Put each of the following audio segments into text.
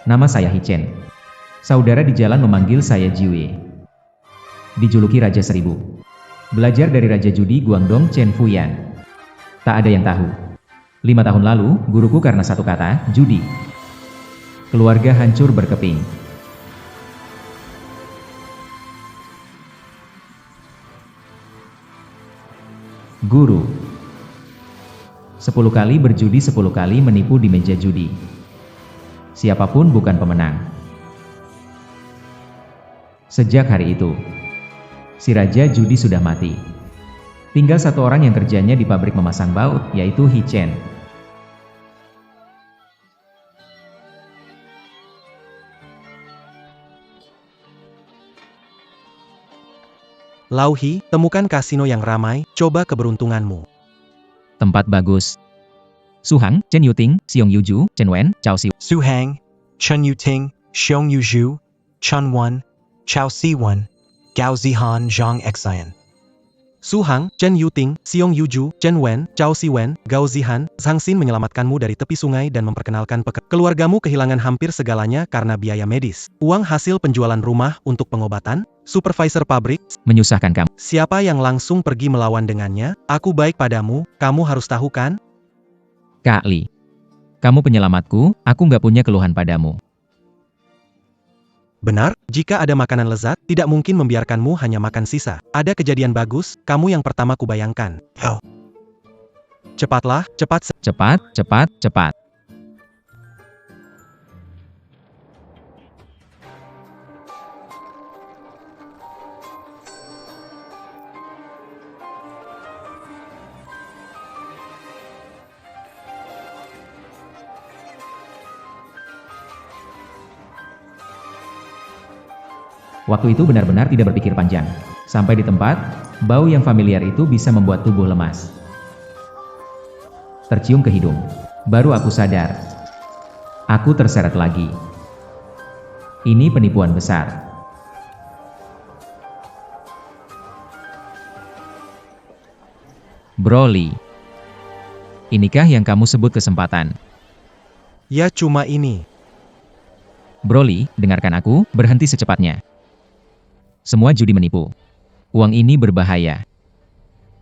Nama saya Hichen. Saudara di jalan memanggil saya Jiwei. Dijuluki Raja Seribu. Belajar dari Raja Judi Guangdong Chen Fuyan. Tak ada yang tahu. 5 tahun lalu, guruku karena satu kata, judi. Keluarga hancur berkeping. Guru. 10 kali berjudi 10 kali menipu di meja judi. Siapapun bukan pemenang. Sejak hari itu, si Raja Judi sudah mati. Tinggal satu orang yang kerjanya di pabrik memasang baut, yaitu Hichen. Lauhi, temukan kasino yang ramai, coba keberuntunganmu. Tempat bagus. Suhang, Chen Yuting, Xiong Yuju, Chen Wen, Chao Si. Suhang, Chen Yuting, Xiong Yuju, Chen Wen, Chao Siwan, Gao Zihan Zhang Xian. Suhang, Chen Yuting, Xiong Yuju, Chen Wen, Chao Siwan, Gao Zihan, Zhang Xin menyelamatkanmu dari tepi sungai dan memperkenalkan keluargamu kehilangan hampir segalanya karena biaya medis. Uang hasil penjualan rumah untuk pengobatan, supervisor pabrik, Menyusahkan kamu. siapa yang langsung pergi melawan dengannya, aku baik padamu, kamu harus tahu kan? Kak Li. Kamu penyelamatku, aku nggak punya keluhan padamu. Benar, jika ada makanan lezat, tidak mungkin membiarkanmu hanya makan sisa. Ada kejadian bagus, kamu yang pertama kubayangkan. Oh. Cepatlah, cepat. Cepat, cepat, cepat. Waktu itu benar-benar tidak berpikir panjang. Sampai di tempat, bau yang familiar itu bisa membuat tubuh lemas. Tercium ke hidung. Baru aku sadar. Aku terseret lagi. Ini penipuan besar. Broly. Inikah yang kamu sebut kesempatan? Ya cuma ini. Broly, dengarkan aku, berhenti secepatnya. Semua judi menipu. Uang ini berbahaya.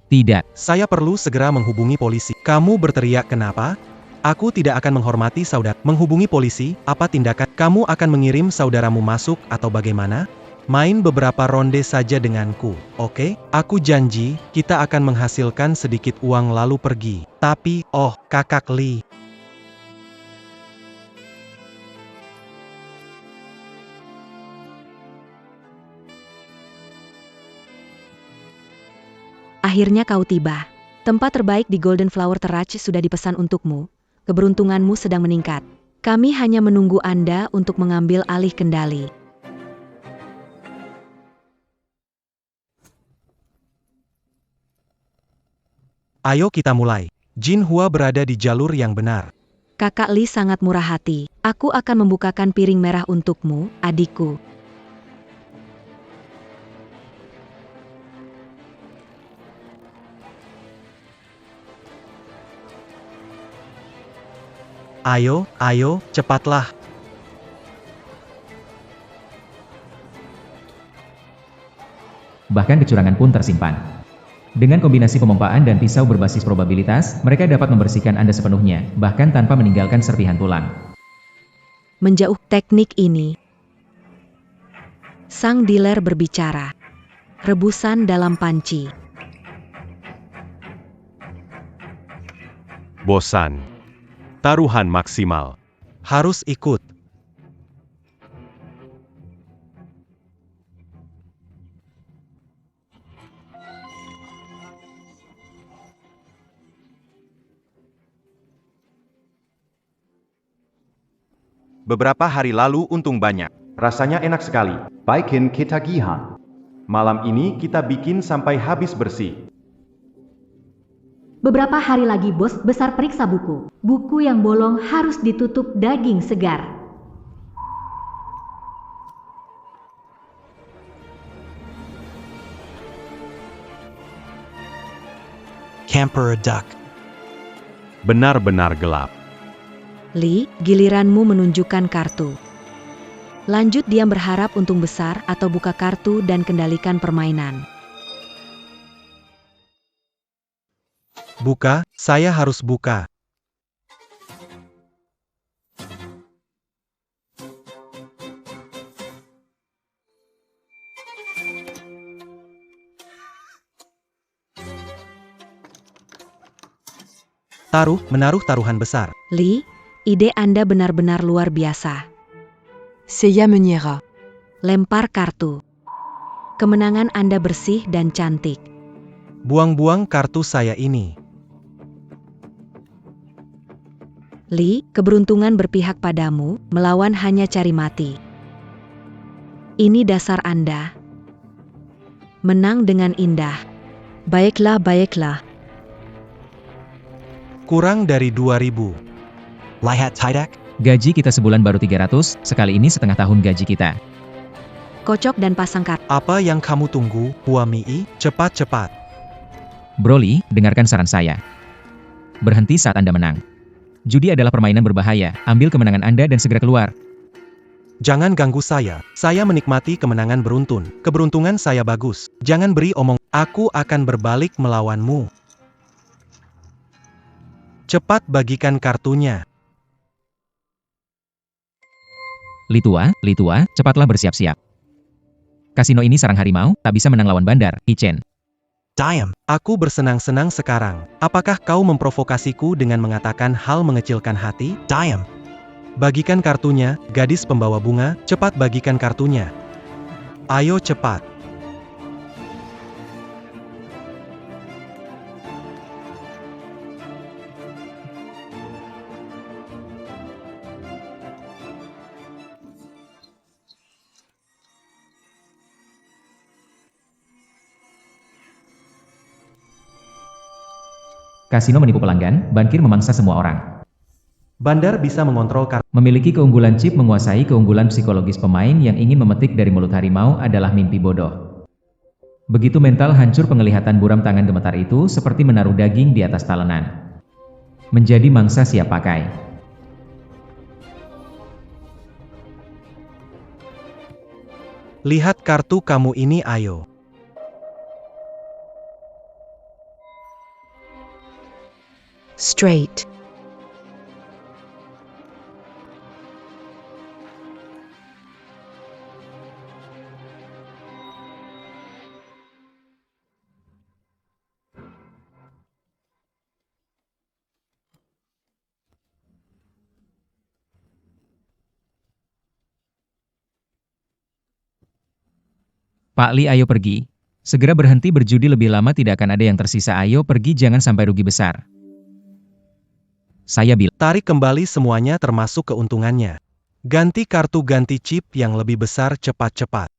Tidak. Saya perlu segera menghubungi polisi. Kamu berteriak kenapa? Aku tidak akan menghormati saudara. Menghubungi polisi, apa tindakan? Kamu akan mengirim saudaramu masuk atau bagaimana? Main beberapa ronde saja denganku, oke? Aku janji, kita akan menghasilkan sedikit uang lalu pergi. Tapi, oh, kakak Li. Akhirnya kau tiba. Tempat terbaik di Golden Flower Terrace sudah dipesan untukmu. Keberuntunganmu sedang meningkat. Kami hanya menunggu Anda untuk mengambil alih kendali. Ayo kita mulai. Jin Hua berada di jalur yang benar. Kakak Li sangat murah hati. Aku akan membukakan piring merah untukmu, adikku. Ayo, ayo, cepatlah. Bahkan kecurangan pun tersimpan. Dengan kombinasi pemompaan dan pisau berbasis probabilitas, mereka dapat membersihkan Anda sepenuhnya, bahkan tanpa meninggalkan serpihan tulang. Menjauh teknik ini. Sang dealer berbicara. Rebusan dalam panci. Bosan. Taruhan maksimal. Harus ikut. Beberapa hari lalu untung banyak. Rasanya enak sekali. Baikin ketagihan. Malam ini kita bikin sampai habis bersih. Beberapa hari lagi bos besar periksa buku. Buku yang bolong harus ditutup daging segar. Camper Duck. Benar-benar gelap. Li, giliranmu menunjukkan kartu. Lanjut diam berharap untung besar atau buka kartu dan kendalikan permainan. Buka, saya harus buka. Menaruh taruhan besar. Lee, ide Anda benar-benar luar biasa. Seiya menyerah. Lempar kartu. Kemenangan Anda bersih dan cantik. Buang-buang kartu saya ini. Lee, keberuntungan berpihak padamu, melawan hanya cari mati. Ini dasar Anda. Menang dengan indah. Baiklah, baiklah. Kurang dari 2.000. Lihat tidak? Gaji kita sebulan baru 300, sekali ini setengah tahun gaji kita. Kocok dan pasang kartu. Apa yang kamu tunggu, Huamii? Cepat-cepat. Broly, dengarkan saran saya. Berhenti saat Anda menang. Judi adalah permainan berbahaya, ambil kemenangan Anda dan segera keluar. Jangan ganggu saya menikmati kemenangan beruntun. Keberuntungan saya bagus. Jangan beri omong, aku akan berbalik melawanmu. Cepat bagikan kartunya. Litua, cepatlah bersiap-siap. Kasino ini sarang harimau, tak bisa menang lawan bandar, Ichen. Diam. Aku bersenang-senang sekarang. Apakah kau memprovokasiku dengan mengatakan hal mengecilkan hati? Diam. Bagikan kartunya, gadis pembawa bunga, cepat bagikan kartunya. Ayo cepat. Kasino menipu pelanggan, bankir memangsa semua orang. Bandar bisa mengontrol kartu. Memiliki keunggulan chip menguasai keunggulan psikologis pemain yang ingin memetik dari mulut harimau adalah mimpi bodoh. Begitu mental hancur penglihatan buram tangan gemetar itu seperti menaruh daging di atas talenan. Menjadi mangsa siap pakai. Lihat kartu kamu ini, ayo. Straight. Pak Li, ayo pergi. Segera berhenti berjudi, lebih lama tidak akan ada yang tersisa. Ayo pergi, jangan sampai rugi besar. Saya bilang. Tarik kembali semuanya termasuk keuntungannya. Ganti kartu, ganti chip yang lebih besar cepat-cepat.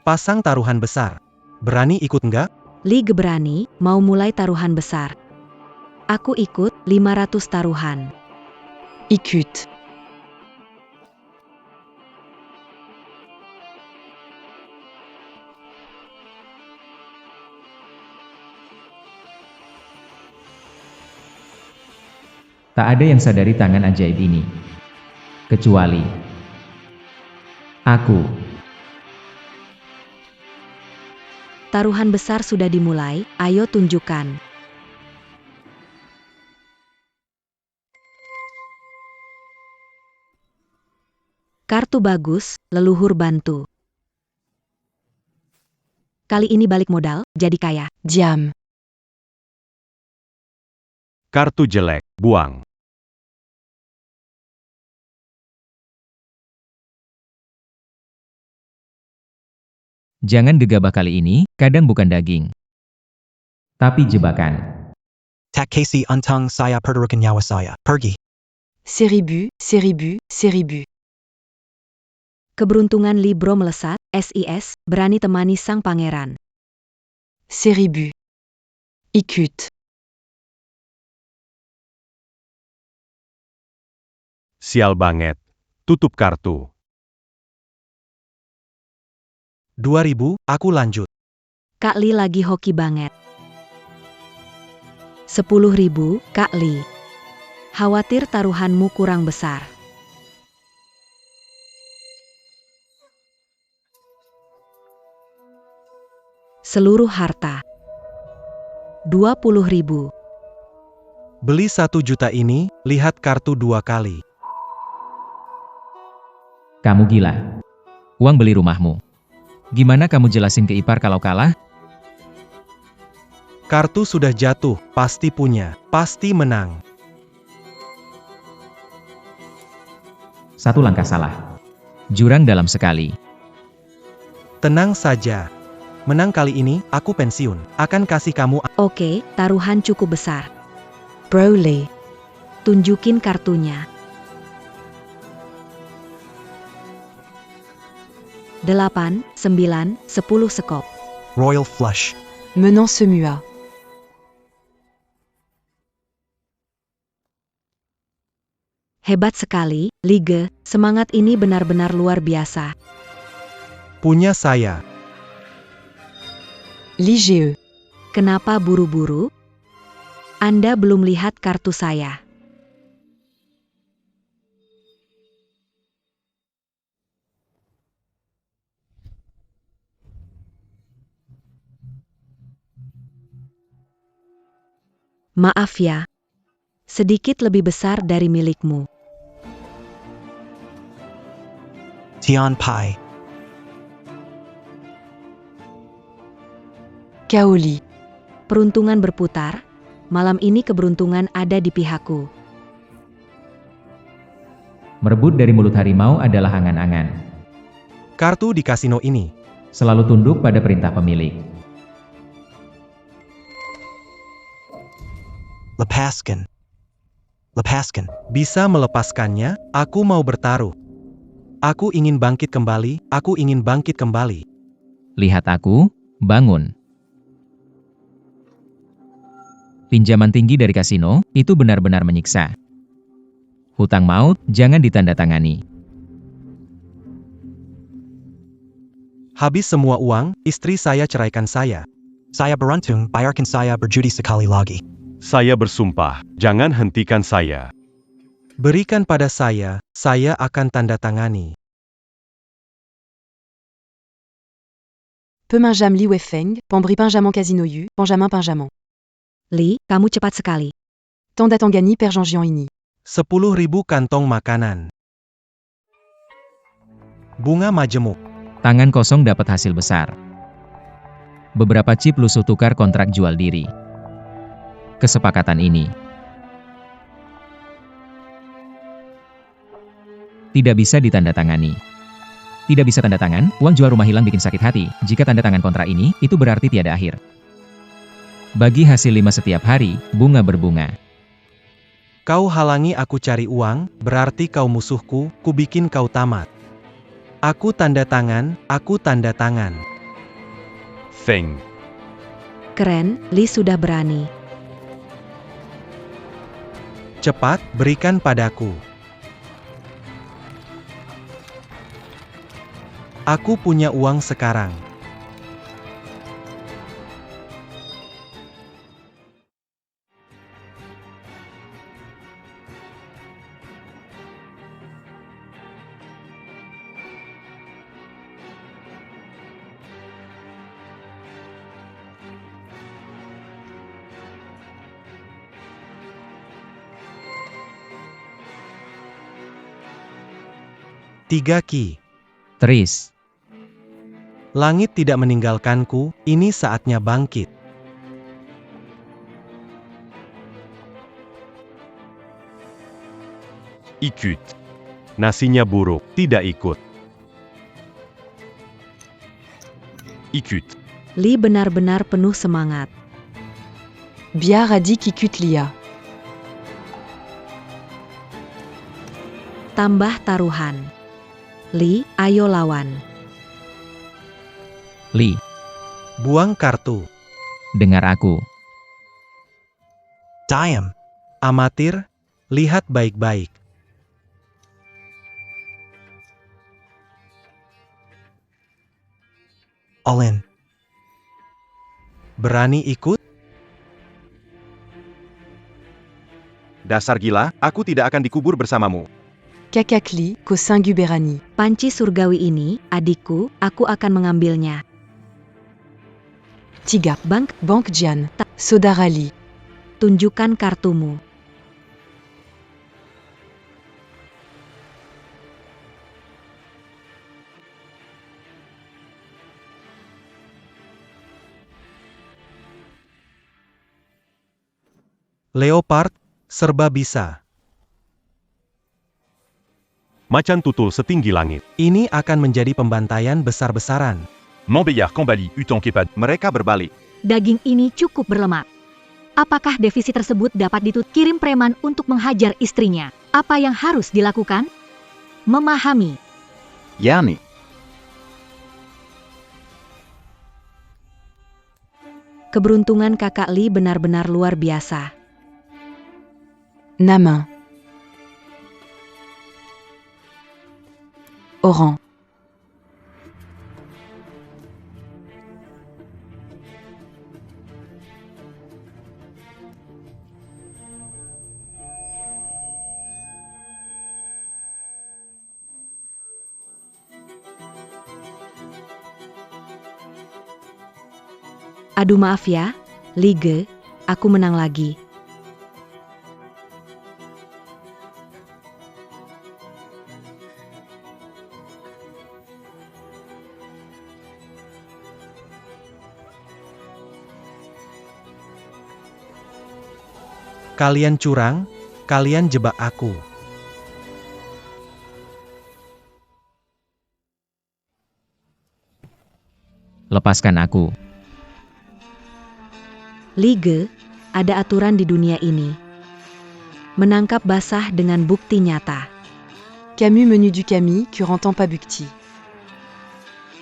Pasang taruhan besar. Berani ikut enggak? Lee berani, mau mulai taruhan besar. Aku ikut, 500 taruhan. Ikut. Tak ada yang sadari tangan ajaib ini. Kecuali aku. Taruhan besar sudah dimulai, ayo tunjukkan. Kartu bagus, leluhur bantu. Kali ini balik modal, jadi kaya. Diam. Kartu jelek, buang. Jangan gegabah kali ini, kadang bukan daging. Tapi jebakan. Tak kasi untang saya perturukan nyawa saya. Pergi. Seribu, seribu, seribu. Keberuntungan Libro melesat, SIS, berani temani sang pangeran. Seribu. Ikut. Sial banget. Tutup kartu. 2.000, aku lanjut. Kak Lee lagi hoki banget. 10.000, Kak Lee. Khawatir taruhanmu kurang besar. Seluruh harta. 20.000. Beli 1 juta ini, lihat kartu 2 kali. Kamu gila. Uang beli rumahmu. Gimana kamu jelasin ke ipar kalau kalah? Kartu sudah jatuh, pasti punya, pasti menang. Satu langkah salah. Jurang dalam sekali. Tenang saja. Menang kali ini, aku pensiun. Akan kasih kamu Oke, taruhan cukup besar. Broly. Tunjukin kartunya. 8, 9, 10 sekop. Royal Flush. Menant Semua. Hebat sekali, Liga. Semangat ini benar-benar luar biasa. Punya saya. Lige. Kenapa buru-buru? Anda belum lihat kartu saya. Maaf ya. Sedikit lebih besar dari milikmu. Tian Pai. Kaoli. Peruntungan berputar. Malam ini keberuntungan ada di pihakku. Merebut dari mulut harimau adalah angan-angan. Kartu di kasino ini. Selalu tunduk pada perintah pemilik. Lepaskan. Lepaskan. Bisa melepaskannya, aku mau bertaruh. Aku ingin bangkit kembali, aku ingin bangkit kembali. Lihat aku, bangun. Pinjaman tinggi dari kasino, itu benar-benar menyiksa. Hutang maut, jangan ditandatangani. Habis semua uang, istri saya ceraikan saya. Saya beruntung, bayarkan saya berjudi sekali lagi. Saya bersumpah, jangan hentikan saya. Berikan pada saya akan tanda tangani. Peminjam Li Weifeng, Pambri Pinjaman Casino Yu, Benjamin Pinjaman. Li, kamu cepat sekali. Tandatangani Per Jean Ini. 10.000 kantong makanan. Bunga majemuk. Tangan kosong dapat hasil besar. Beberapa chip lusuh tukar kontrak jual diri. Kesepakatan ini tidak bisa ditandatangani. Tidak bisa tanda tangan, uang jual rumah hilang bikin sakit hati. Jika tanda tangan kontrak ini, itu berarti tiada akhir. Bagi hasil 5 setiap hari, bunga berbunga. Kau halangi aku cari uang, berarti kau musuhku, ku bikin kau tamat. Aku tanda tangan, aku tanda tangan. Feng. Keren, Li sudah berani. Cepat, berikan padaku. Aku punya uang sekarang. Tiga ki. Tris. Langit tidak meninggalkanku, ini saatnya bangkit. Ikut. Nasinya buruk, tidak ikut. Ikut. Li benar-benar penuh semangat. Biar a dit qu'Ikut Lia. Tambah taruhan. Li, ayo lawan. Li, Buang kartu. dengar aku. Diam. Amatir, lihat baik-baik. All in. Berani ikut? Dasar gila, aku tidak akan dikubur bersamamu. Kakakli, ko Singuberani. Panci surgawi ini, adikku, aku akan mengambilnya. Tiga, Bank, Bank Jian. Sodarali. tunjukkan kartumu. Leopard, serba bisa. Macan tutul setinggi langit. Ini akan menjadi pembantaian besar-besaran. Montbéliard Cambali Utan-Kepad. Mereka berbalik. Daging ini cukup berlemak. Apakah defisit tersebut dapat ditutup? Kirim preman untuk menghajar istrinya. Apa yang harus dilakukan? Memahami. Yani. Keberuntungan kakak Li benar-benar luar biasa. Namin. Oran. Aduh maaf ya, Lige, aku menang lagi. Kalian curang, kalian jebak aku. Lepaskan aku. Lige, ada aturan di dunia ini. Menangkap basah dengan bukti nyata. Camus menu du Camus, Curantan Pabukti.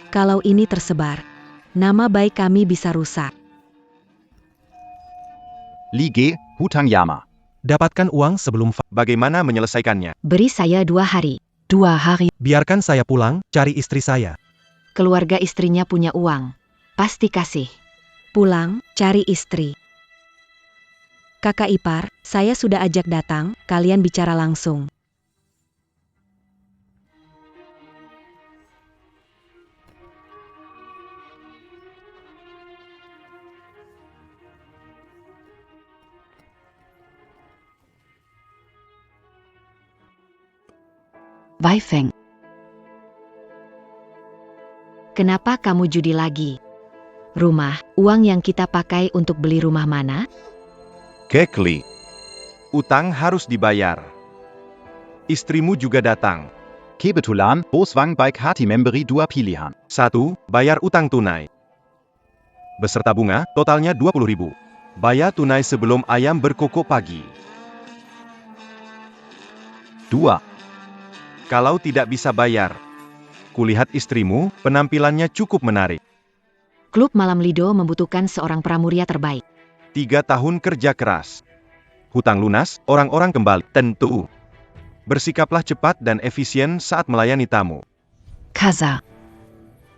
Kalau ini tersebar, nama baik kami bisa rusak. Lige, hutang Yama. Dapatkan uang sebelum Bagaimana menyelesaikannya? Beri saya 2 hari. 2 hari. biarkan saya pulang, cari istri saya. Keluarga istrinya punya uang. Pasti kasih. Pulang, cari istri. Kakak ipar, saya sudah ajak datang, kalian bicara langsung. Weifeng. Kenapa kamu judi lagi? Rumah, uang yang kita pakai untuk beli rumah mana? Kekli. Utang harus dibayar. Istrimu juga datang. Kebetulan, Boswang baik hati memberi 2 pilihan. 1. Bayar utang tunai. Beserta bunga, totalnya 20.000. Bayar tunai sebelum ayam berkokok pagi. 2. Kalau tidak bisa bayar, kulihat istrimu, penampilannya cukup menarik. Klub Malam Lido membutuhkan seorang pramuria terbaik. 3 tahun kerja keras. Hutang lunas, orang-orang kembali. Tentu. Bersikaplah cepat dan efisien saat melayani tamu. Kaza.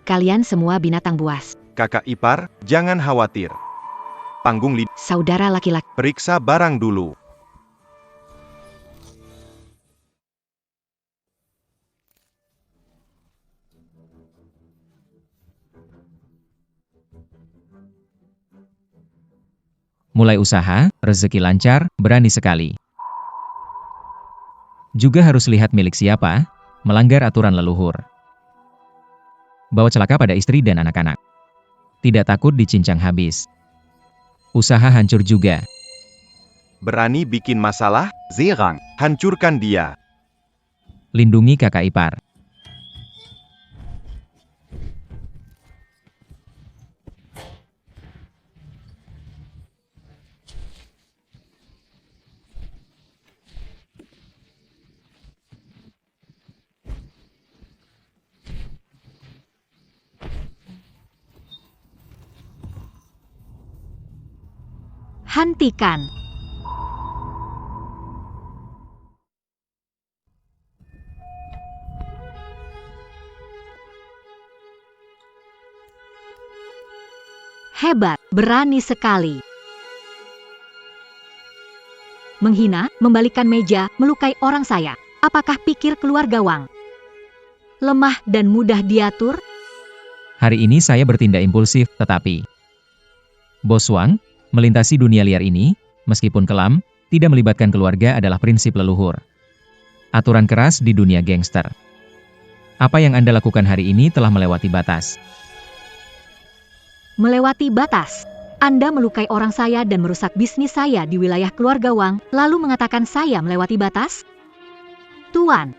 Kalian semua binatang buas. Kakak ipar, jangan khawatir. Panggung lido. Saudara laki-laki. Periksa barang dulu. Mulai usaha, rezeki lancar, berani sekali. Juga harus lihat milik siapa, melanggar aturan leluhur. Bawa celaka pada istri dan anak-anak. Tidak takut dicincang habis. Usaha hancur juga. Berani bikin masalah, Serang. hancurkan dia. Lindungi kakak ipar. Hentikan. Hebat, berani sekali. menghina, membalikkan meja, melukai orang saya. Apakah pikir keluar gawang lemah dan mudah diatur? Hari ini saya bertindak impulsif, tetapi Bos Wang, melintasi dunia liar ini, meskipun kelam, tidak melibatkan keluarga adalah prinsip leluhur. Aturan keras di dunia gangster. Apa yang Anda lakukan hari ini telah melewati batas. Melewati batas. Anda melukai orang saya dan merusak bisnis saya di wilayah keluarga Wang, lalu mengatakan saya melewati batas? Tuan,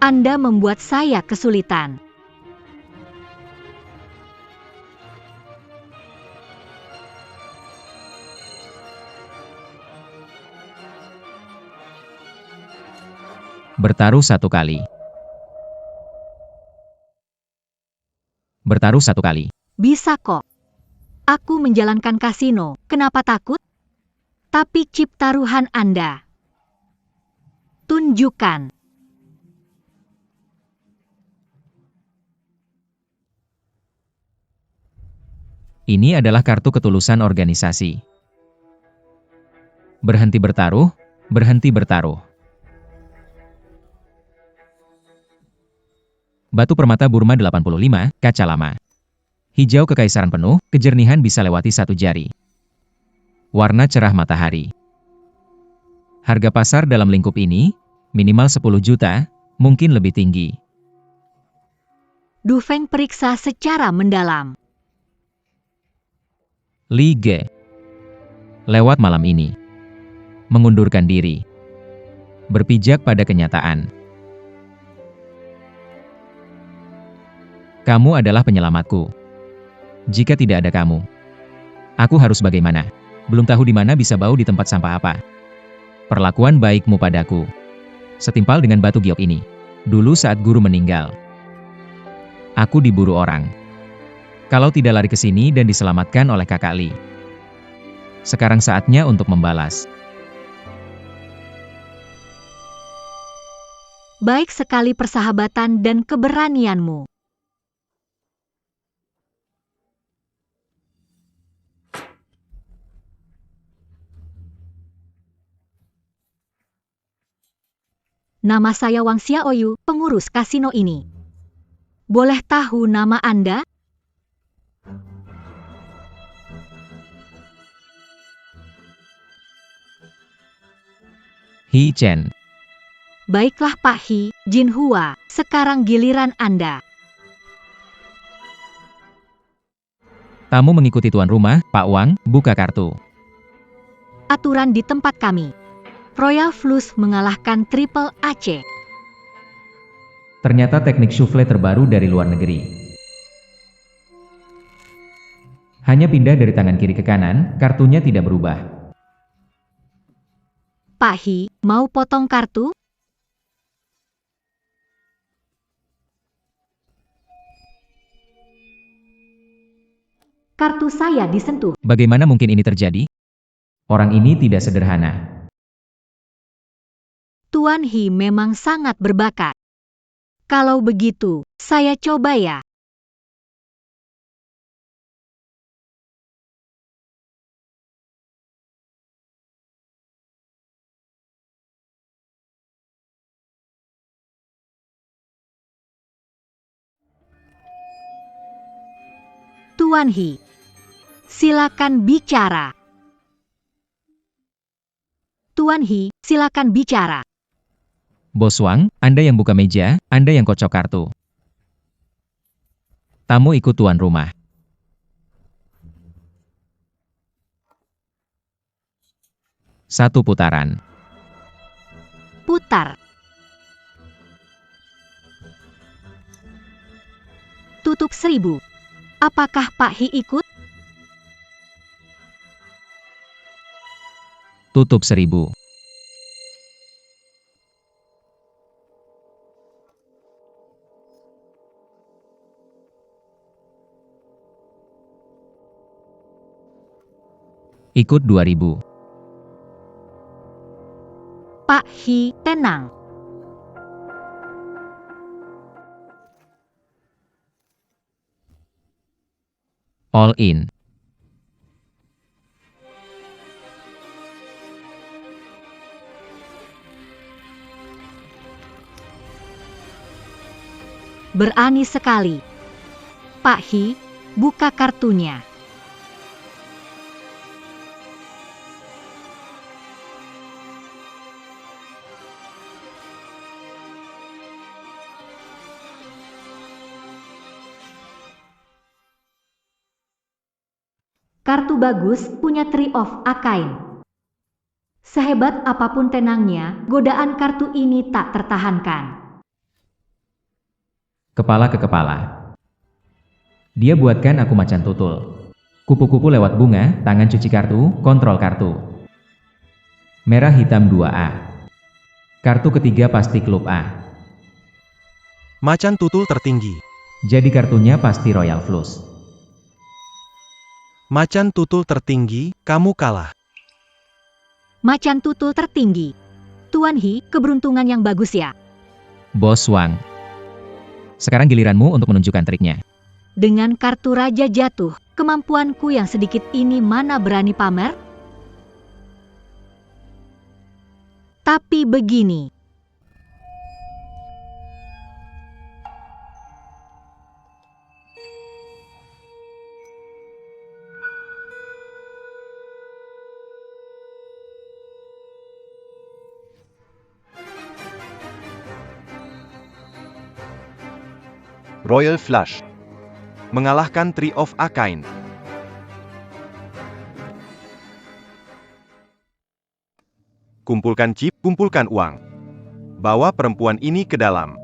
Anda membuat saya kesulitan. Bertaruh satu kali. Bertaruh satu kali. Bisa kok. Aku menjalankan kasino, kenapa takut? Tapi chip taruhan Anda. Tunjukkan. Ini adalah kartu ketulusan organisasi. Berhenti bertaruh, berhenti bertaruh. Batu permata Burma 85, kaca lama. Hijau kekaisaran penuh, kejernihan bisa lewati satu jari. Warna cerah matahari. Harga pasar dalam lingkup ini, minimal 10 juta, mungkin lebih tinggi. Du Feng periksa secara mendalam. Li Ge. Lewat malam ini. Mengundurkan diri. Berpijak pada kenyataan. Kamu adalah penyelamatku. Jika tidak ada kamu, aku harus bagaimana? Belum tahu di mana bisa bau di tempat sampah apa. Perlakuan baikmu padaku setimpal dengan batu giok ini. Dulu saat guru meninggal, aku diburu orang. Kalau tidak lari ke sini dan diselamatkan oleh kakak Li. Sekarang saatnya untuk membalas. Baik sekali persahabatan dan keberanianmu. Nama saya Wang Xiaoyu, pengurus kasino ini. Boleh tahu nama Anda? Hi Chen. Baiklah Pak Hi, Jin Hua, sekarang giliran Anda. Tamu mengikuti tuan rumah, Pak Wang, buka kartu. Aturan di tempat kami. Royal Flush mengalahkan Triple AC. Ternyata teknik souffle terbaru dari luar negeri. Hanya pindah dari tangan kiri ke kanan, kartunya tidak berubah. Pak Hi, mau potong kartu? Kartu saya disentuh. Bagaimana mungkin ini terjadi? Orang ini tidak sederhana. Tuan Hi memang sangat berbakat. Kalau begitu, saya coba ya. Tuan Hi, silakan bicara. Tuan Hi, silakan bicara. Bos Wang, Anda yang buka meja, Anda yang kocok kartu. Tamu ikut tuan rumah. Satu putaran. Putar. Tutup 1000. Apakah Pak Hi ikut? Tutup 1000. Ikut 2000. Pak Hi, tenang. All in. Berani sekali. Pak Hi, buka kartunya. Kartu bagus punya Tree of Akain. Sehebat apapun tenangnya, godaan kartu ini tak tertahankan. Kepala ke kepala. Dia buatkan aku macan tutul. Kupu-kupu lewat bunga, tangan cuci kartu, kontrol kartu. Merah hitam 2A. Kartu ketiga pasti klub A. Macan tutul tertinggi. Jadi kartunya pasti Royal Flush. Macan tutul tertinggi, kamu kalah. Macan tutul tertinggi. Tuan Hi, keberuntungan yang bagus ya. Bos Wang. Sekarang giliranmu untuk menunjukkan triknya. Dengan kartu raja jatuh, kemampuanku yang sedikit ini mana berani pamer? Tapi begini. Royal Flush. Mengalahkan Tree of Akain. Kumpulkan chip, kumpulkan uang. Bawa perempuan ini ke dalam.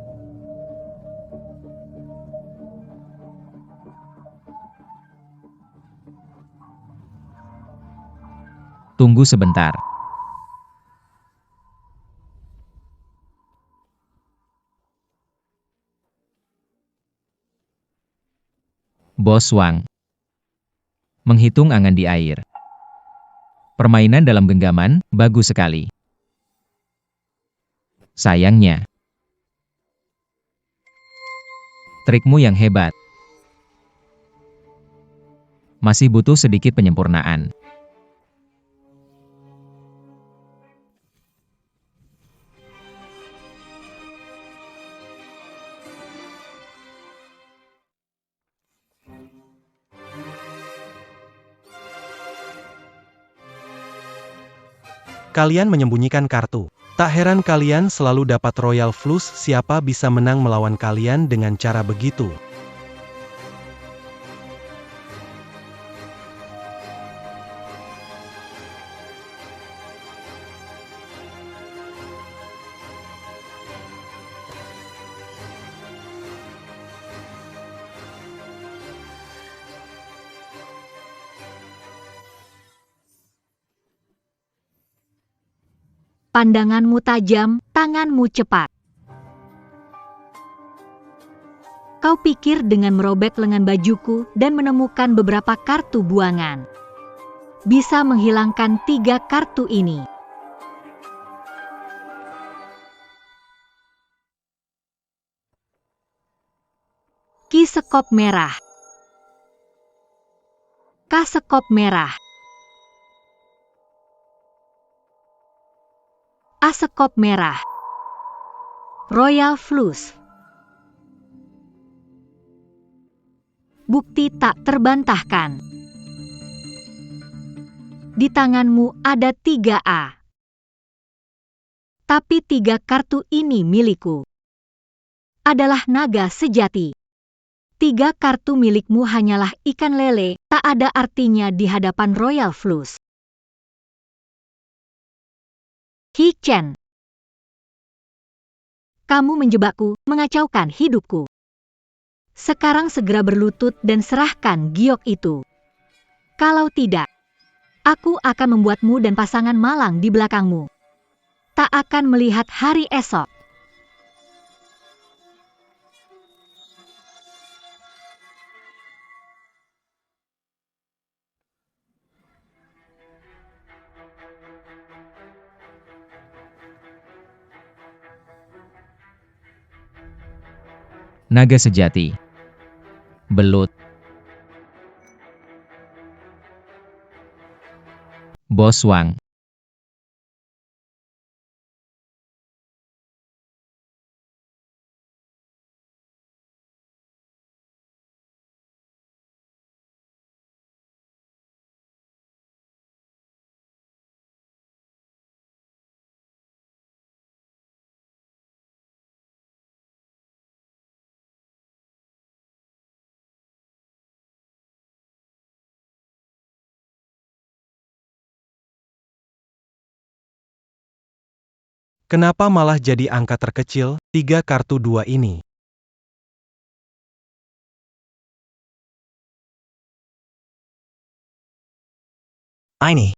Tunggu sebentar. Bos Wang. Menghitung angan di air. Permainan dalam genggaman, bagus sekali. Sayangnya. Trikmu yang hebat. Masih butuh sedikit penyempurnaan. Kalian menyembunyikan kartu. Tak heran kalian selalu dapat Royal Flush. Siapa bisa menang melawan kalian dengan cara begitu? Pandanganmu tajam, tanganmu cepat. Kau pikir dengan merobek lengan bajuku dan menemukan beberapa kartu buangan, bisa menghilangkan 3 kartu ini. Ki sekop merah. K sekop merah. A sekop merah. Royal Flush. Bukti tak terbantahkan. Di tanganmu ada 3A. Tapi 3 kartu ini milikku. Adalah naga sejati. 3 kartu milikmu hanyalah ikan lele, tak ada artinya di hadapan Royal Flush. Hi Chen. Kamu menjebakku, mengacaukan hidupku. Sekarang segera berlutut dan serahkan giok itu. Kalau tidak, aku akan membuatmu dan pasangan malang di belakangmu. Tak akan melihat hari esok. Naga sejati. Belut. Bos Wang. Kenapa malah jadi angka terkecil, 3 kartu 2 ini?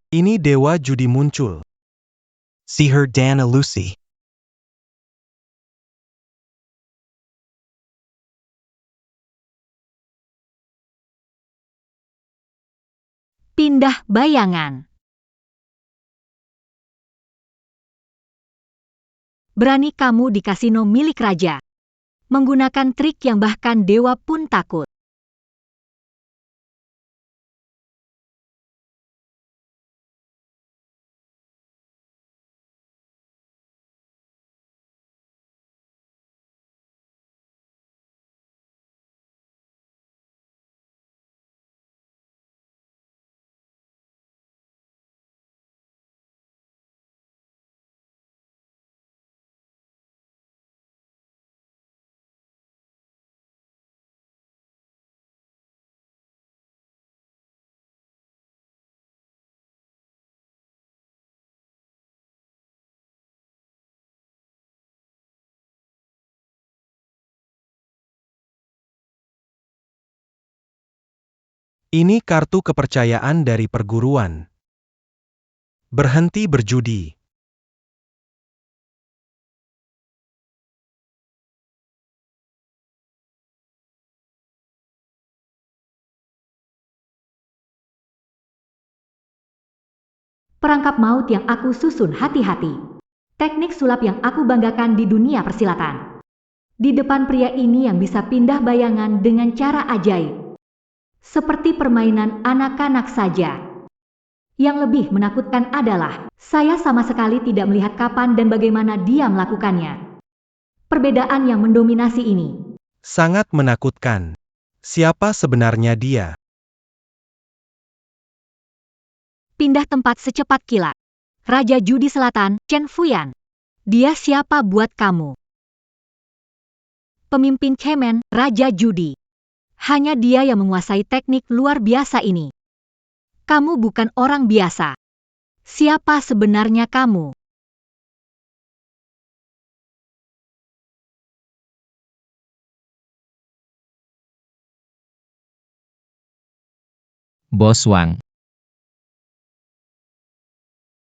Ini dewa judi muncul. See her Dana Lucy. Pindah bayangan. Berani kamu di kasino milik raja. Menggunakan trik yang bahkan dewa pun takut. Ini kartu kepercayaan dari perguruan. Berhenti berjudi. Perangkap maut yang aku susun hati-hati. Teknik sulap yang aku banggakan di dunia persilatan. Di depan pria ini yang bisa pindah bayangan dengan cara ajaib. Seperti permainan anak-anak saja. Yang lebih menakutkan adalah, saya sama sekali tidak melihat kapan dan bagaimana dia melakukannya. Perbedaan yang mendominasi ini. Sangat menakutkan. Siapa sebenarnya dia? Pindah tempat secepat kilat. Raja Judi Selatan, Chen Fuyan. Dia siapa buat kamu? Pemimpin cemen, Raja Judi. Hanya dia yang menguasai teknik luar biasa ini. Kamu bukan orang biasa. Siapa sebenarnya kamu? Bos Wang.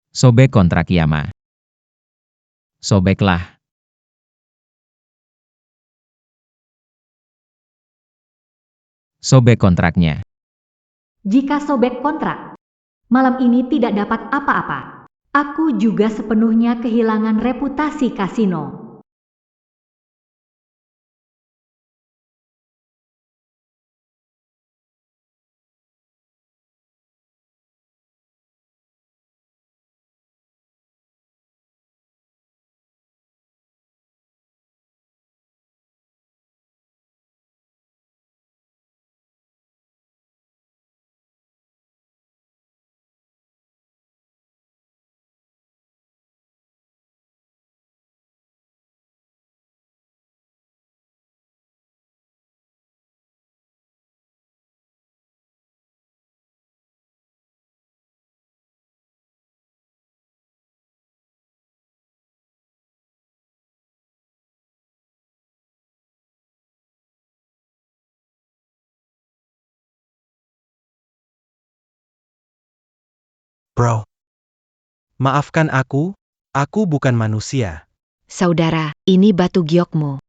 Sobek kontrak Yama. Sobeklah. Sobek kontraknya. Jika sobek kontrak, malam ini tidak dapat apa-apa. Aku juga sepenuhnya kehilangan reputasi kasino. Bro. Maafkan aku bukan manusia. Saudara, ini batu giokmu.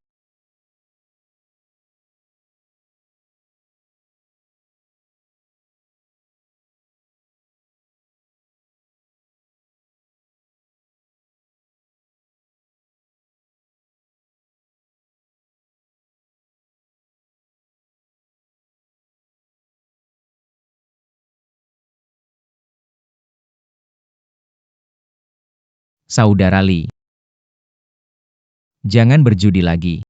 Saudara Li. Jangan berjudi lagi.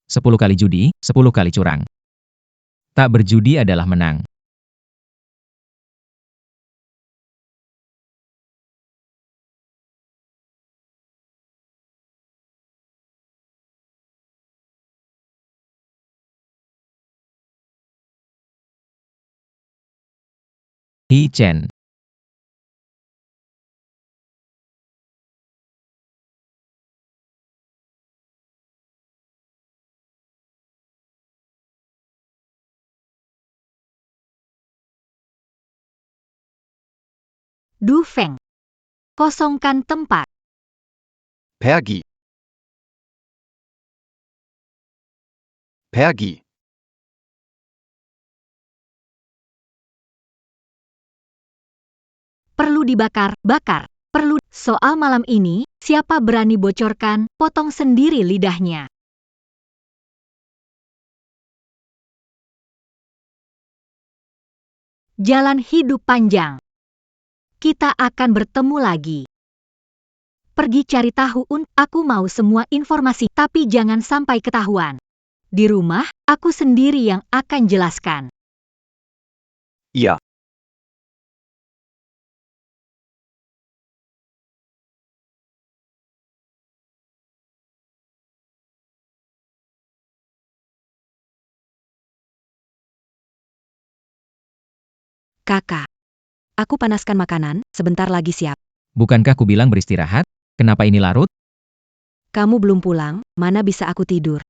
10 kali judi, 10 kali curang. Tak berjudi adalah menang. Hi Chen. Du Feng. Kosongkan tempat. Pergi. Pergi. Perlu dibakar, bakar. Perlu. Soal malam ini, siapa berani bocorkan, potong sendiri lidahnya. Jalan hidup panjang. Kita akan bertemu lagi. Pergi cari tahu. Aku mau semua informasi, tapi jangan sampai ketahuan. Di rumah, aku sendiri yang akan jelaskan. Iya. Kakak. Aku panaskan makanan, sebentar lagi siap. Bukankah ku bilang beristirahat? Kenapa ini larut? Kamu belum pulang, mana bisa aku tidur?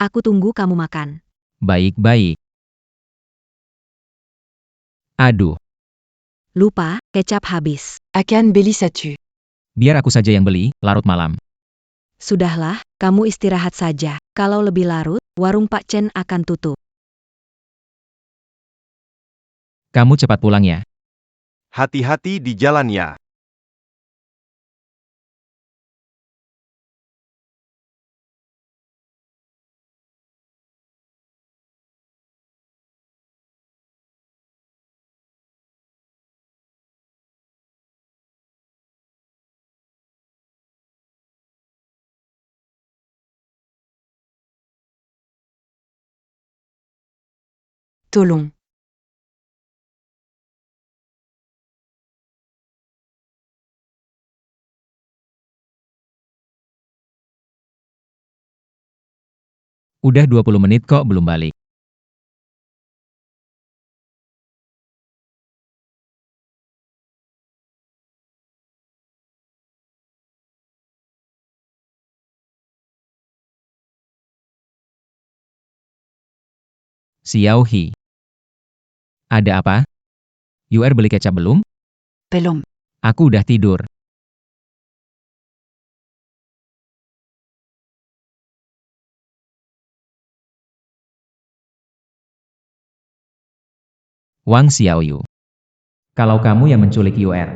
Aku tunggu kamu makan. Baik-baik. Aduh, Lupa, kecap habis. Akan beli satu. biar aku saja yang beli, larut malam. Sudahlah, kamu istirahat saja. Kalau lebih larut, warung Pak Chen akan tutup. Kamu cepat pulang ya. Hati-hati di jalan ya. Tolong. Udah 20 menit kok belum balik. Xiao Hi. Ada apa? UR beli kecap belum? Belum. Aku udah tidur. Wang Xiaoyu. Kalau kamu yang menculik UR,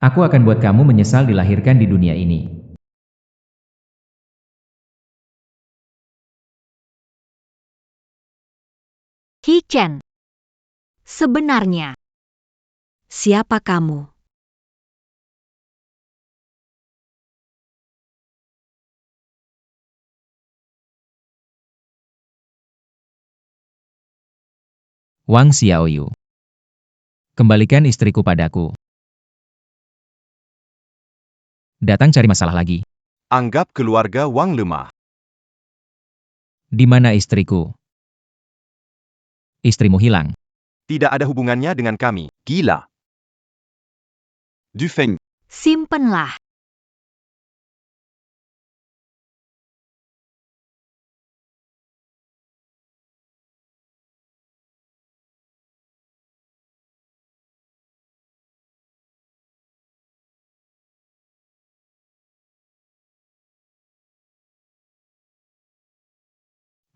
aku akan buat kamu menyesal dilahirkan di dunia ini. Hi Chen. Sebenarnya, Siapa kamu? Wang Xiaoyu. Kembalikan istriku padaku. Datang cari masalah lagi. Anggap keluarga Wang lemah. Di mana istriku? Istrimu hilang. Tidak ada hubungannya dengan kami. Gila. Du Feng. simpenlah.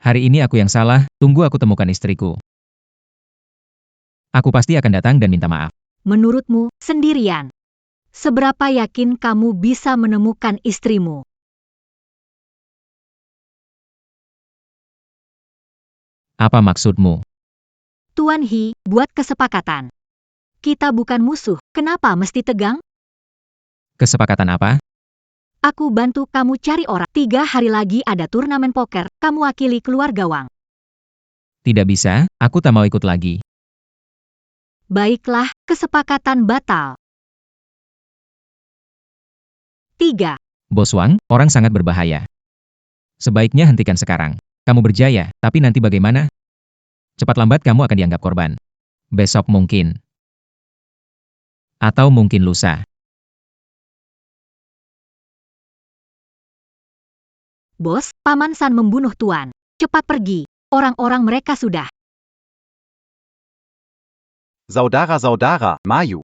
Hari ini aku yang salah, tunggu aku temukan istriku. Aku pasti akan datang dan minta maaf. Menurutmu, sendirian. Seberapa yakin kamu bisa menemukan istrimu? Apa maksudmu? Tuan He, buat kesepakatan. Kita bukan musuh, kenapa mesti tegang? Kesepakatan apa? Aku bantu kamu cari orang. 3 hari lagi ada turnamen poker, kamu wakili keluarga Wang. Tidak bisa, aku tak mau ikut lagi. Baiklah, kesepakatan batal. 3. Bos Wang, orang sangat berbahaya. Sebaiknya hentikan sekarang. Kamu berjaya, tapi nanti bagaimana? Cepat lambat kamu akan dianggap korban. Besok mungkin. Atau mungkin lusa. Bos, Paman San membunuh Tuan. Cepat pergi, orang-orang mereka sudah. Saudara, Mayu.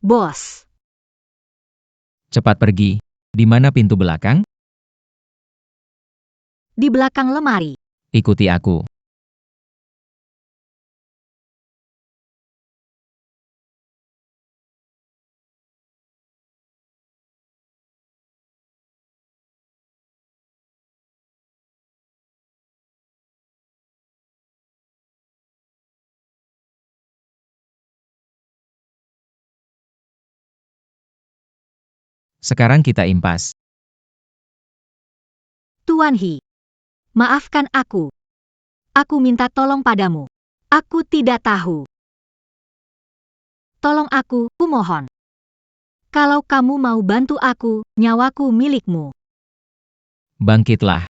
Bos. Cepat pergi. Di mana pintu belakang? Di belakang lemari. Ikuti aku. Sekarang kita impas. Tuan He. Maafkan aku. Aku minta tolong padamu. Aku tidak tahu. Tolong aku, kumohon. Kalau kamu mau bantu aku, nyawaku milikmu. Bangkitlah.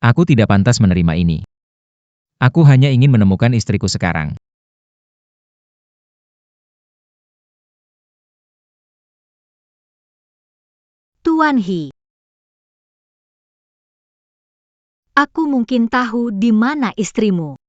Aku tidak pantas menerima ini. Aku hanya ingin menemukan istriku sekarang. Tuan He. Aku mungkin tahu di mana istrimu.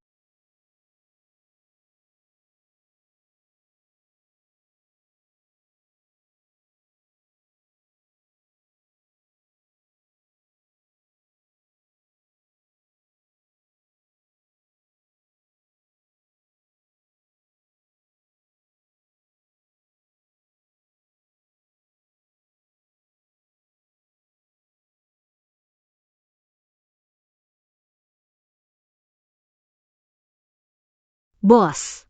Bos.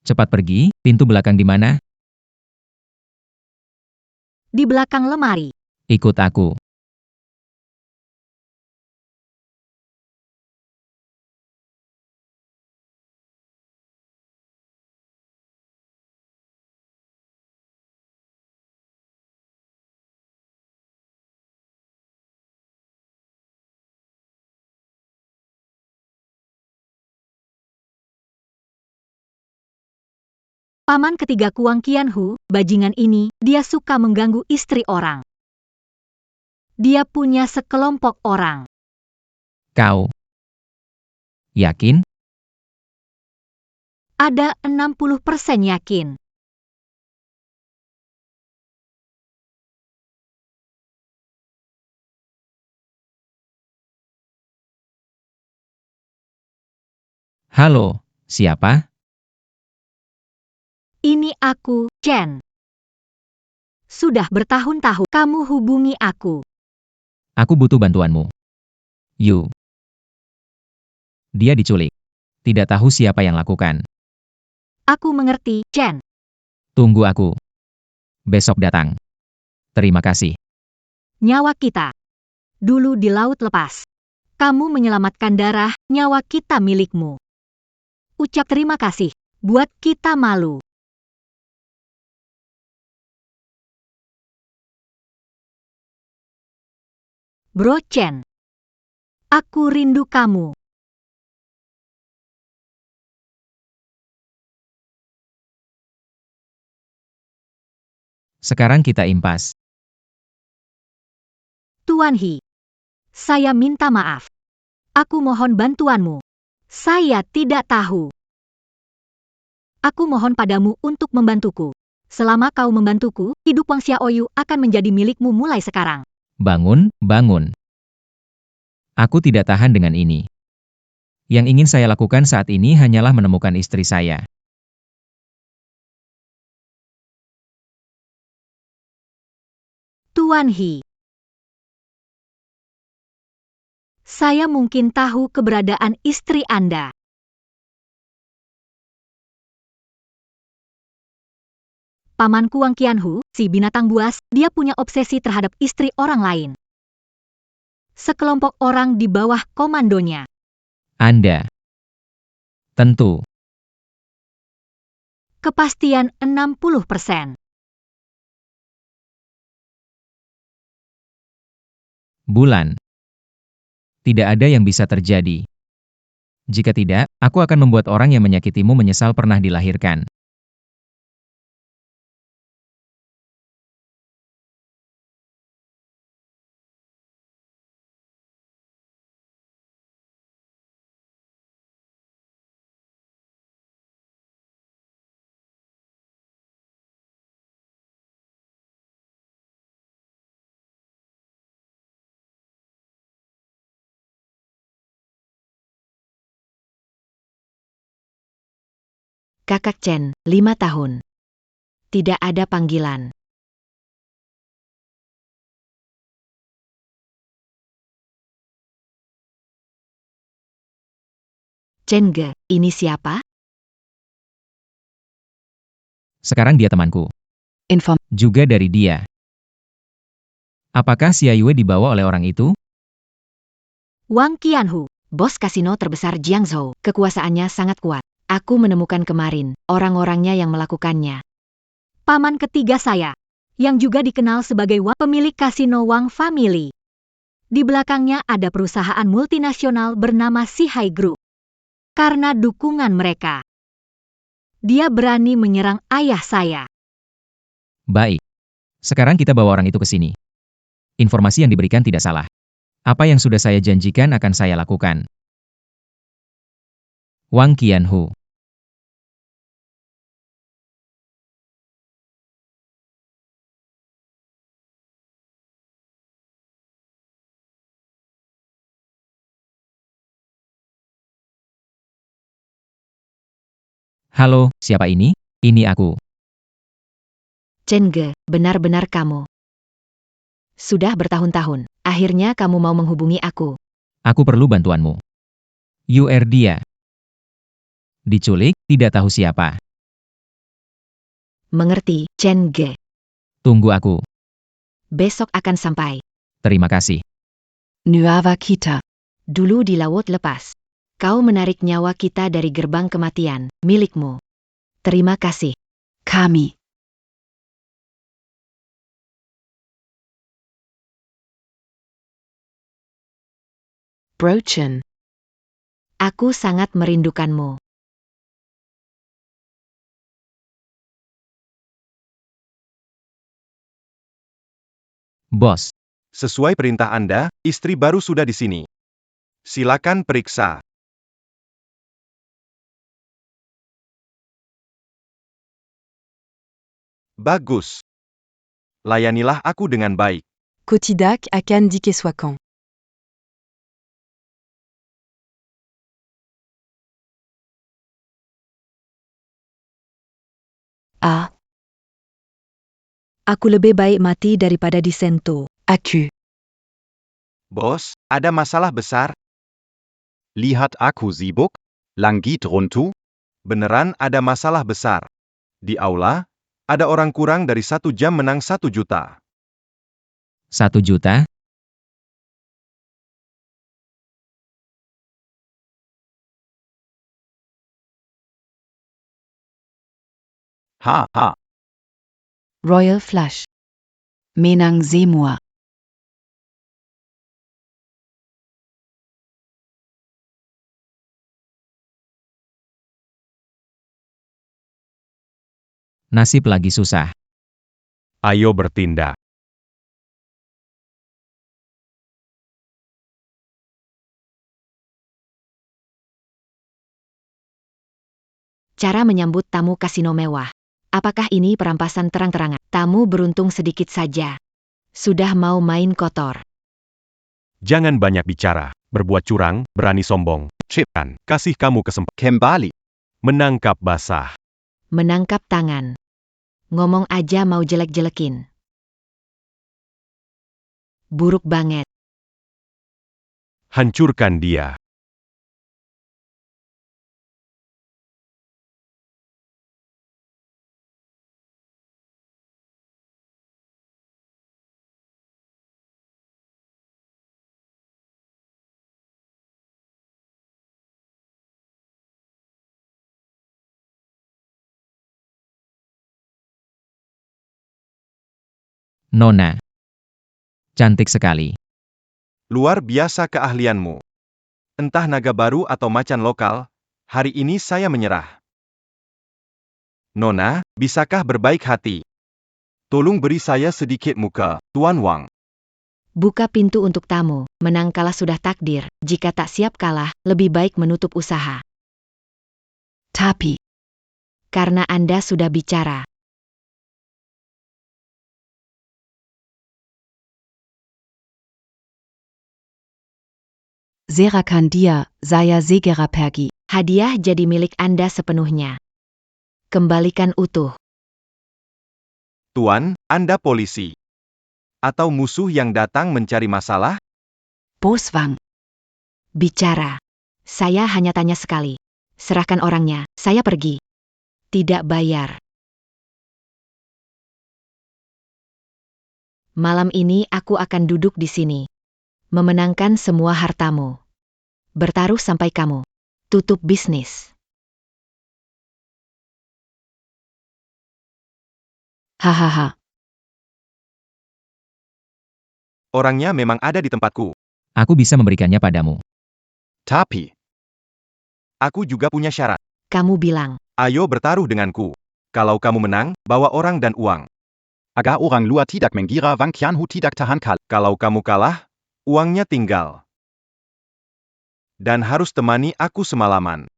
Cepat pergi. Pintu belakang di mana? Di belakang lemari. Ikut aku. Paman ketiga Kuang Qianhu, bajingan ini, dia suka mengganggu istri orang. Dia punya sekelompok orang. Kau. Yakin? Ada 60% yakin. Halo, siapa? Ini aku, Chen. Sudah bertahun-tahun kamu hubungi aku. Aku butuh bantuanmu. Yu. Dia diculik. Tidak tahu siapa yang lakukan. Aku mengerti, Chen. Tunggu aku. Besok datang. Terima kasih. Nyawa kita. Dulu di laut lepas. Kamu menyelamatkan darah, nyawa kita milikmu. Ucap terima kasih. Buat kita malu. Bro Chen. Aku rindu kamu. Sekarang kita impas. Tuan He. Saya minta maaf. Aku mohon bantuanmu. Saya tidak tahu. Aku mohon padamu untuk membantuku. Selama kau membantuku, hidup Wang Xiaoyu akan menjadi milikmu mulai sekarang. Bangun, bangun. Aku tidak tahan dengan ini. Yang ingin saya lakukan saat ini hanyalah menemukan istri saya. Tuan He. Saya mungkin tahu keberadaan istri Anda. Paman Kuang Qianhu, si binatang buas, dia punya obsesi terhadap istri orang lain. Sekelompok orang di bawah komandonya. Anda. Tentu. Kepastian 60%. Bulan. Tidak ada yang bisa terjadi. Jika tidak, aku akan membuat orang yang menyakitimu menyesal pernah dilahirkan. Kakak Chen, 5 tahun. Tidak ada panggilan. Chen Ge, ini siapa? Sekarang dia temanku. Inform. Juga dari dia. Apakah Xia Yue dibawa oleh orang itu? Wang Qianhu, bos kasino terbesar Jiangzhou. Kekuasaannya sangat kuat. Aku menemukan kemarin orang-orangnya yang melakukannya. Paman ketiga saya, yang juga dikenal sebagai pemilik kasino Wang Family. Di belakangnya ada perusahaan multinasional bernama Sihai Group. Karena dukungan mereka, dia berani menyerang ayah saya. Baik. Sekarang kita bawa orang itu ke sini. Informasi yang diberikan tidak salah. Apa yang sudah saya janjikan akan saya lakukan. Wang Qianhu. Halo, siapa ini? Ini aku. Chen Ge, benar-benar kamu. Sudah bertahun-tahun, akhirnya kamu mau menghubungi aku. Aku perlu bantuanmu. Dia. Diculik, tidak tahu siapa. Mengerti, Chen Ge. Tunggu aku. Besok akan sampai. Terima kasih. Nuava Kita. Dulu di laut lepas. Kau menarik nyawa kita dari gerbang kematian, milikmu. Terima kasih. Kami. Brochen. Aku sangat merindukanmu. Bos. Sesuai perintah Anda, istri baru sudah di sini. Silakan periksa. Bagus. Layanilah aku dengan baik. Kotidak Akan Dikeswakan. A. Aku lebih baik mati daripada disentuh. Aku. Bos, ada masalah besar? Lihat aku sibuk? Langit runtu? Beneran ada masalah besar. Di aula, ada orang kurang dari 1 jam menang 1 juta. 1 juta? Ha. Royal Flush. Menang Semua. Nasib lagi susah. Ayo bertindak. Cara menyambut tamu kasino mewah. Apakah ini perampasan terang-terangan? Tamu beruntung sedikit saja. Sudah mau main kotor. Jangan banyak bicara, berbuat curang, berani sombong. Cipan, kasih kamu kesempatan. Kembali. Menangkap basah. Menangkap tangan. Ngomong aja mau jelek-jelekin. Buruk banget. Hancurkan dia. Nona. Cantik sekali. Luar biasa keahlianmu. Entah naga baru atau macan lokal, hari ini saya menyerah. Nona, bisakah berbaik hati? Tolong beri saya sedikit muka, Tuan Wang. Buka pintu untuk tamu. Menang kalah sudah takdir. Jika tak siap kalah, lebih baik menutup usaha. Tapi. Karena Anda sudah bicara. Serakan dia, saya segera pergi. Hadiah jadi milik Anda sepenuhnya. Kembalikan utuh. Tuan, Anda polisi. Atau musuh yang datang mencari masalah? Bos Wang. Bicara. Saya hanya tanya sekali. Serahkan orangnya, saya pergi. Tidak bayar. Malam ini aku akan duduk di sini. Memenangkan semua hartamu. Bertaruh sampai kamu tutup bisnis. Hahaha. Orangnya memang ada di tempatku. Aku bisa memberikannya padamu. Tapi, Aku juga punya syarat. Kamu bilang, Ayo bertaruh denganku. Kalau kamu menang, bawa orang dan uang. aga orang luar tidak mengira Wang Qianhu tidak tahan kal. Kalau kamu kalah, uangnya tinggal. Dan harus temani aku semalaman.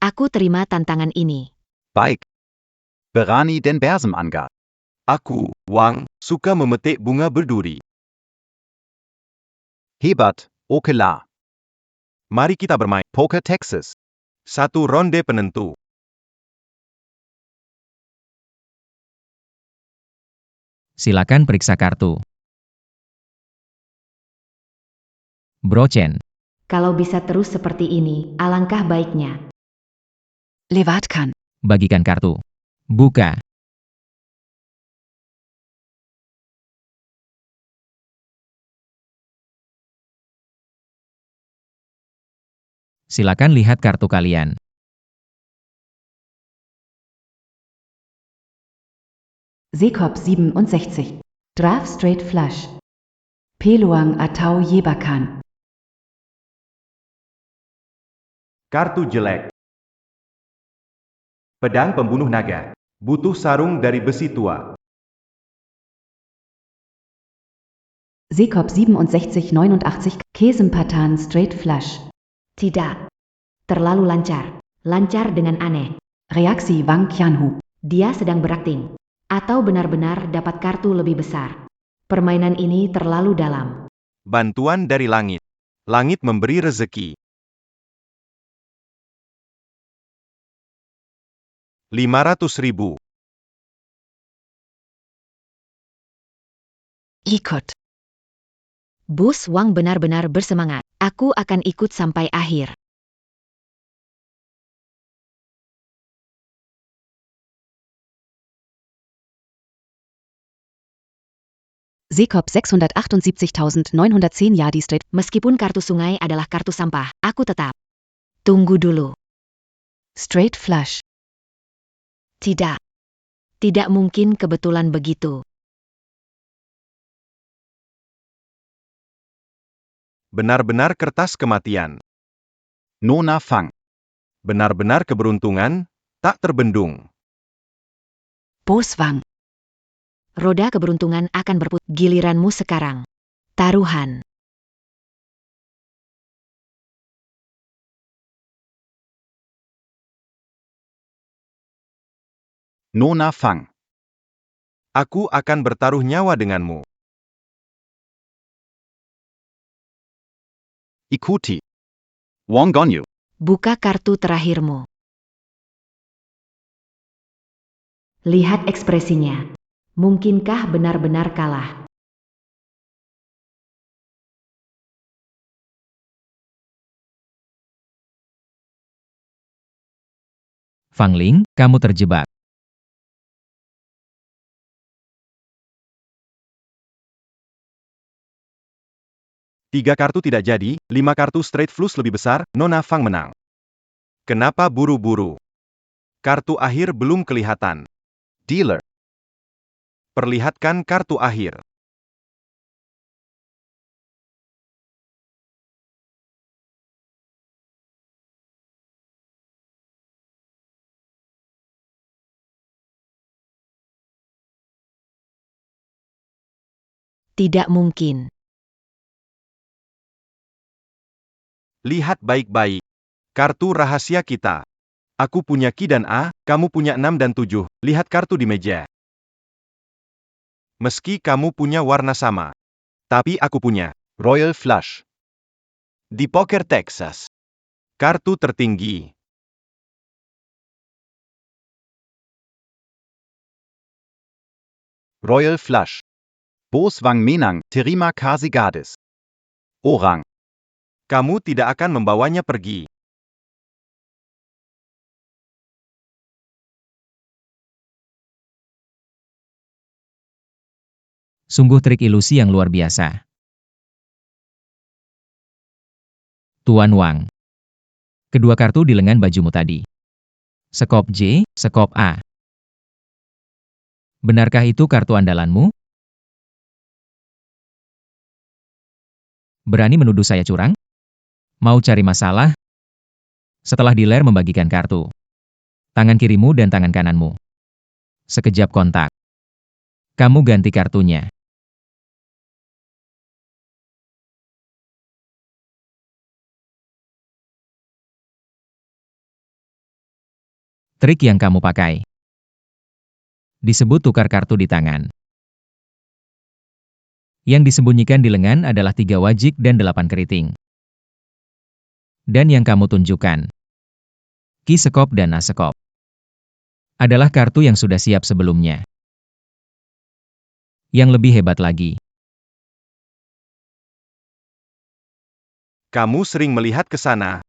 aku terima tantangan ini. Baik. Berani den Bersem angga. Aku, Wang, suka memetik bunga berduri. Hebat, okelah. Mari kita bermain. Poker Texas. Satu ronde penentu. Silakan periksa kartu. Bro Chen. Kalau bisa terus seperti ini, alangkah baiknya. Lewatkan. Bagikan kartu. Buka. Silakan lihat kartu kalian. Sekop 67. Draft Straight Flush. Peluang atau jebakan. Kartu jelek. Pedang pembunuh naga. Butuh sarung dari besi tua. Sekop 67 89. Kesempatan Straight Flush. Tidak. Terlalu lancar. Lancar dengan aneh. Reaksi Wang Qianhu. Dia sedang berakting. Atau benar-benar dapat kartu lebih besar. Permainan ini terlalu dalam. Bantuan dari langit. Langit memberi rezeki. 500.000. Ikut. Bos Wang benar-benar bersemangat. Aku akan ikut sampai akhir. Sekop 678.910 Yadi Street. Meskipun kartu sungai adalah kartu sampah, aku tetap. Tunggu dulu. Straight Flush. Tidak. Tidak mungkin kebetulan begitu. Benar-benar kertas kematian. Nona Fang. Benar-benar keberuntungan, tak terbendung. Bos Wang. Roda keberuntungan akan berputar. Giliranmu sekarang. Taruhan. Nona Fang. Aku akan bertaruh nyawa denganmu. Ikuti. Wang Gonyu. Buka kartu terakhirmu. Lihat ekspresinya. Mungkinkah benar-benar kalah? Fang Ling, kamu terjebak. Tiga kartu tidak jadi, 5 kartu straight flush lebih besar, Nona Fang menang. Kenapa buru-buru? Kartu akhir belum kelihatan. Dealer. Perlihatkan kartu akhir. Tidak mungkin. Lihat baik-baik. Kartu rahasia kita. Aku punya Ki dan A, kamu punya 6 dan 7. Lihat kartu di meja. Meski kamu punya warna sama. Tapi aku punya Royal Flush. di Poker Texas. Kartu tertinggi. Royal Flush. Boswang Menang, Terima kasih gadis. Orang. Kamu tidak akan membawanya pergi. Sungguh trik ilusi yang luar biasa. Tuan Wang. Kedua kartu di lengan bajumu tadi. Sekop J, sekop A. Benarkah itu kartu andalanmu? Berani menuduh saya curang? Mau cari masalah? Setelah dealer membagikan kartu. Tangan kirimu dan tangan kananmu. Sekejap kontak. Kamu ganti kartunya. Trik yang kamu pakai disebut tukar kartu di tangan. Yang disembunyikan di lengan adalah 3 wajik dan 8 keriting. Dan yang kamu tunjukkan, Ki sekop dan A sekop, adalah kartu yang sudah siap sebelumnya. Yang lebih hebat lagi, Kamu sering melihat ke sana.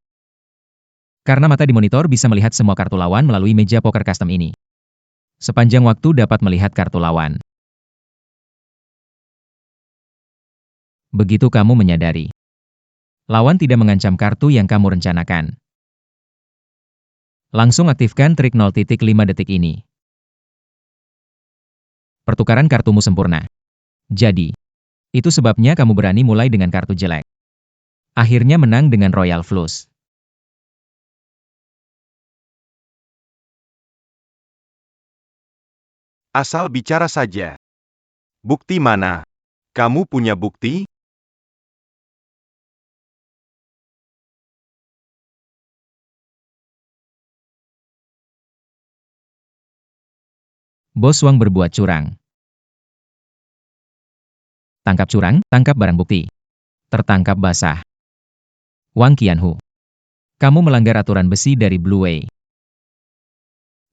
karena mata di monitor bisa melihat semua kartu lawan melalui meja poker custom ini. Sepanjang waktu dapat melihat kartu lawan. Begitu kamu menyadari, lawan tidak mengancam kartu yang kamu rencanakan. Langsung aktifkan trik 0.5 detik ini. Pertukaran kartumu sempurna. Jadi, itu sebabnya kamu berani mulai dengan kartu jelek. Akhirnya menang dengan Royal Flush. Asal bicara saja. Bukti mana? Kamu punya bukti? Boswang berbuat curang. Tangkap curang, tangkap barang bukti. Tertangkap basah. Wang Qianhu. Kamu melanggar aturan besi dari Blue Wei.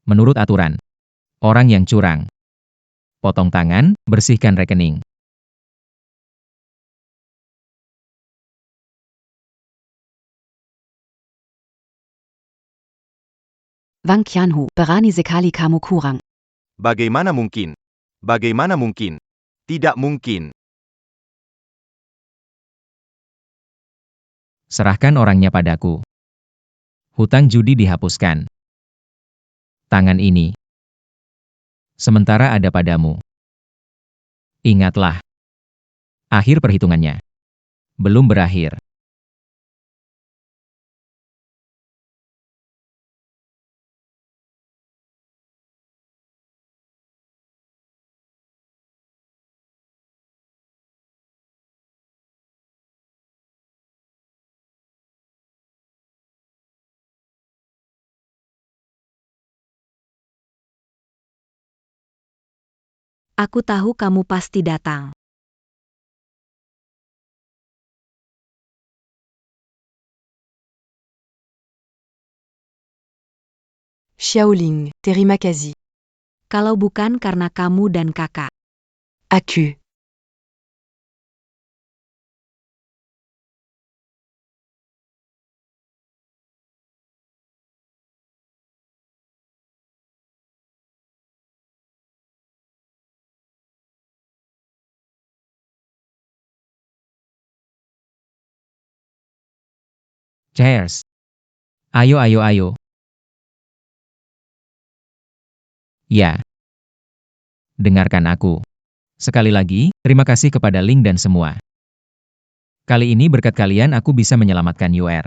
Menurut aturan, orang yang curang, potong tangan, bersihkan rekening. Wang Qianhu, berani sekali kamu kurang. Bagaimana mungkin? Bagaimana mungkin? Tidak mungkin. Serahkan orangnya padaku. Hutang judi dihapuskan. Tangan ini sementara ada padamu. Ingatlah, akhir perhitungannya belum berakhir. Aku tahu kamu pasti datang. Xiaoling, Terima kasih. Kalau bukan karena kamu dan kakak. Aku. Cheers. Ayo, ayo, ayo. Ya. Dengarkan aku. Sekali lagi, terima kasih kepada Ling dan semua. Kali ini berkat kalian aku bisa menyelamatkan UR.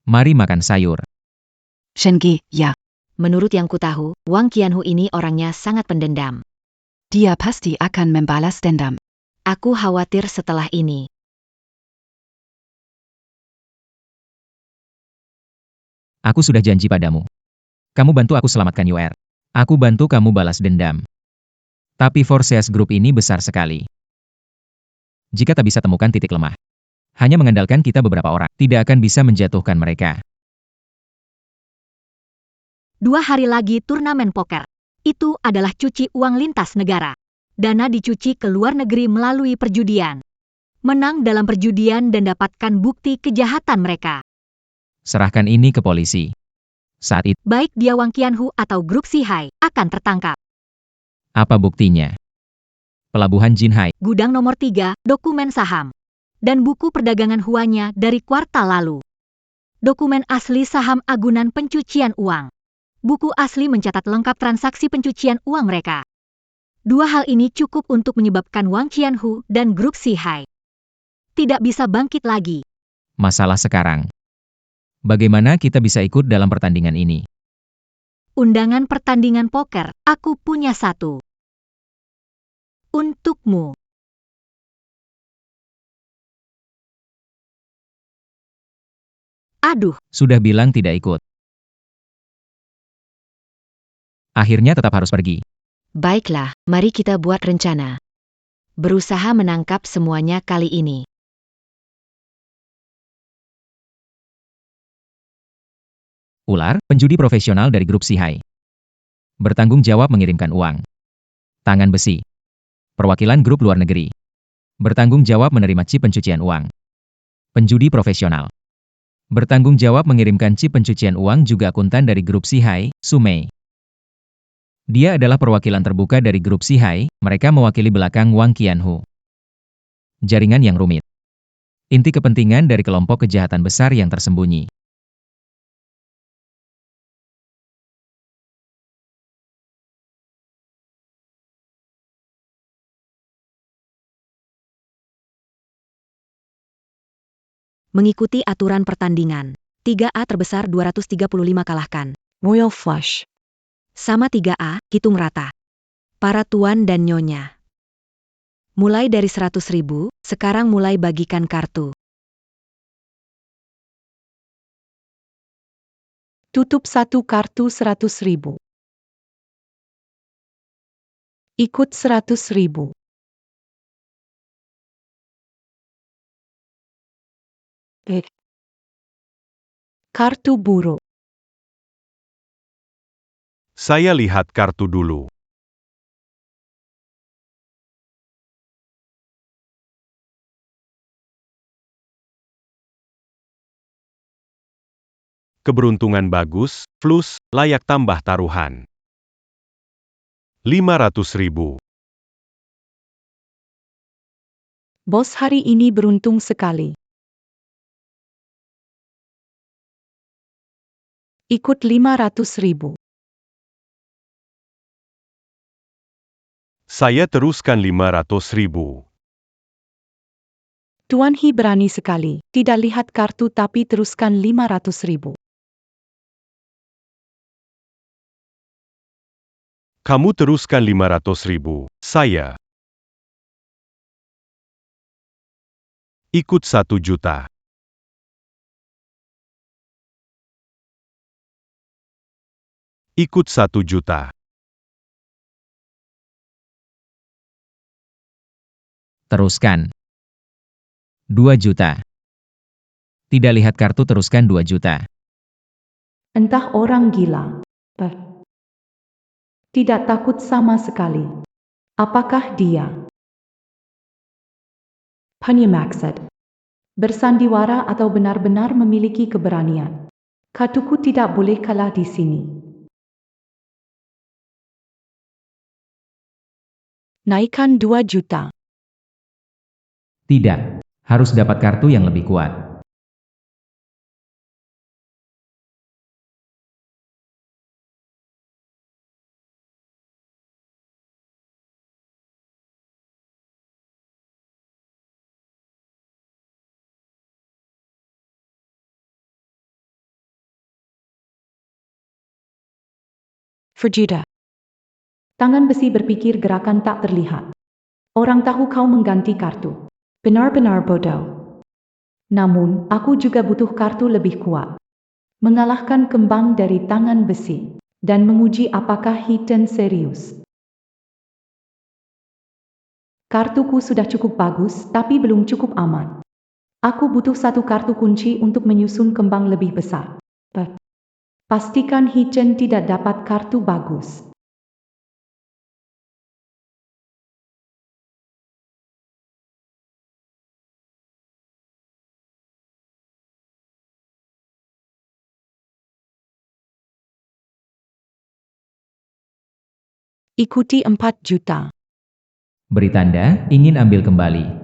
Mari makan sayur. Shenge, ja. Menurut yang kutahu, Wang Qianhu ini orangnya sangat pendendam. Dia pasti akan membalas dendam. Aku khawatir setelah ini. Aku sudah janji padamu. Kamu bantu aku selamatkan UR. Aku bantu kamu balas dendam. Tapi Forces Group ini besar sekali. Jika tak bisa temukan titik lemah, Hanya mengandalkan kita beberapa orang, tidak akan bisa menjatuhkan mereka. 2 hari lagi turnamen poker. Itu adalah cuci uang lintas negara. Dana dicuci ke luar negeri melalui perjudian. Menang dalam perjudian dan dapatkan bukti kejahatan mereka. Serahkan ini ke polisi. Saat itu, Baik dia Wang Qianhu atau grup Sihai akan tertangkap. apa buktinya? Pelabuhan Jinhai, Gudang nomor 3, dokumen saham. Dan buku perdagangan Huanya dari kuartal lalu. Dokumen asli saham agunan pencucian uang. Buku asli mencatat lengkap transaksi pencucian uang mereka. 2 hal ini cukup untuk menyebabkan Wang Qianhu dan grup Sihai tidak bisa bangkit lagi. masalah sekarang. Bagaimana kita bisa ikut dalam pertandingan ini? Undangan pertandingan poker, aku punya 1. Untukmu. Aduh, Sudah bilang tidak ikut. Akhirnya tetap harus pergi. Baiklah, mari kita buat rencana. Berusaha menangkap semuanya kali ini. Ular, penjudi profesional dari grup Sihai. Bertanggung jawab mengirimkan uang. Tangan besi. Perwakilan grup luar negeri. Bertanggung jawab menerima chip pencucian uang. Penjudi profesional. Bertanggung jawab mengirimkan chip pencucian uang juga akuntan dari grup Sihai, Sumei. Dia adalah perwakilan terbuka dari grup Sihai, mereka mewakili belakang Wang Qianhu. Jaringan yang rumit. Inti kepentingan dari kelompok kejahatan besar yang tersembunyi. Mengikuti aturan pertandingan. 3A terbesar 235 kalahkan. Royal Flush. Sama 3A, hitung rata. Para tuan dan nyonya. Mulai dari 100.000, sekarang mulai bagikan kartu. Tutup 1 kartu 100.000. Ikut 100.000. Kartu buruk. Saya lihat kartu dulu. Keberuntungan bagus, flus, layak tambah taruhan. 500.000. Bos hari ini beruntung sekali. Ikut 500.000. Saya teruskan 500.000. Tuan Hi berani sekali. Tidak lihat kartu tapi teruskan 500.000. Kamu teruskan 500.000, saya. Ikut 1 juta. Ikut 1 juta. Teruskan. 2 juta. Tidak lihat kartu teruskan 2 juta. Entah orang gila. Tidak takut sama sekali. Apakah dia penyemaksud, bersandiwara atau benar-benar memiliki keberanian? Kartuku tidak boleh kalah di sini. Naikkan 2 juta. Tidak. Harus dapat kartu yang lebih kuat. Verjuda. Tangan besi berpikir gerakan tak terlihat. Orang tahu kau mengganti kartu. Benar-benar bodoh. Namun, aku juga butuh kartu lebih kuat. Mengalahkan kembang dari tangan besi. Dan menguji apakah Hiten serius. Kartuku sudah cukup bagus, tapi belum cukup aman. Aku butuh satu kartu kunci untuk menyusun kembang lebih besar. Pastikan Hichen tidak dapat kartu bagus. Ikuti 4 juta. Beri tanda, ingin ambil kembali.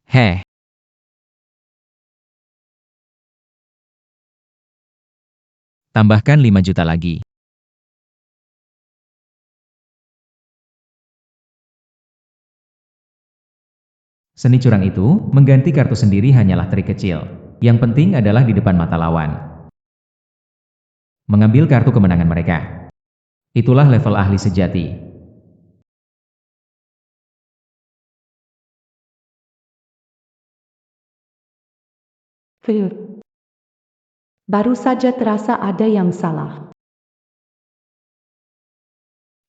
Heh. Tambahkan 5 juta lagi. Seni curang itu, mengganti kartu sendiri hanyalah trik kecil. Yang penting adalah di depan mata lawan. Mengambil kartu kemenangan mereka. Itulah level ahli sejati. Baru saja terasa ada yang salah.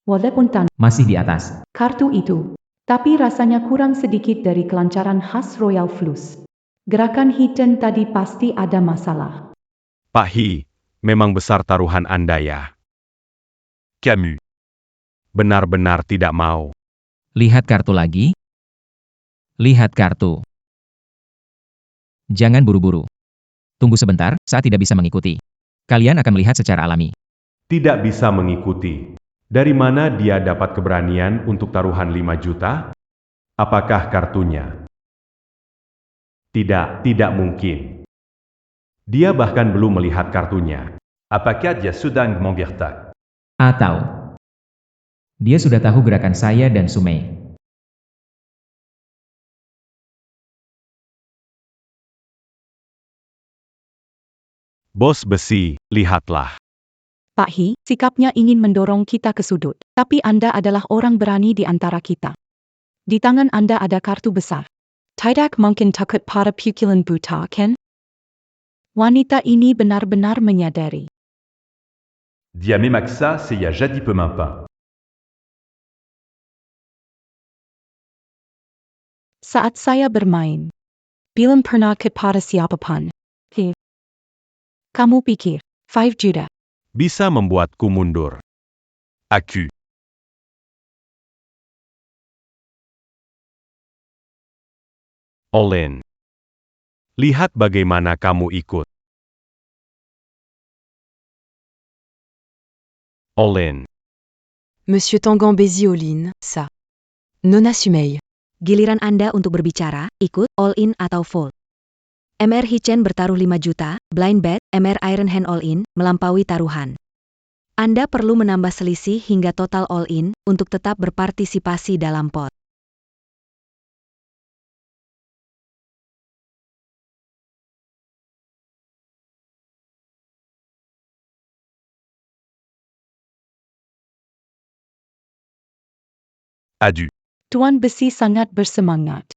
Walaupun Masih di atas. kartu itu, tapi rasanya kurang sedikit dari kelancaran khas Royal Flus. Gerakan Hichen tadi pasti ada masalah. Pak Hi, memang besar taruhan Anda ya. Camus. Benar-benar tidak mau. Lihat kartu lagi. Lihat kartu. Jangan buru-buru. Tunggu sebentar, saat tidak bisa mengikuti. Kalian akan melihat secara alami. Tidak bisa mengikuti. Dari mana dia dapat keberanian untuk taruhan 5 juta? Apakah kartunya? Tidak mungkin. Dia bahkan belum melihat kartunya. Apakah dia sedang menggertak? Atau dia sudah tahu gerakan saya dan Sumei. Bos besi, lihatlah. Pak Hi, sikapnya ingin mendorong kita ke sudut. Tapi Anda adalah orang berani di antara kita. Di tangan Anda ada kartu besar. Tidak mungkin takut pada pukulan buta, kan? Wanita ini benar-benar menyadari. Dia memaksa saya jadi pemimpin. Saat saya bermain, belum pernah kepada siapapun. Kamu pikir, 5 juta. Bisa membuatku mundur. Aku. All in. Lihat bagaimana kamu ikut. All in. Monsieur Tanguy Bézi all-in, ça. Non assumé. Giliran Anda untuk berbicara, ikut, all in atau fold. MR Hichen bertaruh 5 juta, blind bet, MR Iron Hand all in, melampaui taruhan. Anda perlu menambah selisih hingga total all in, untuk tetap berpartisipasi dalam pot. Adu. Tuan Besi sangat bersemangat.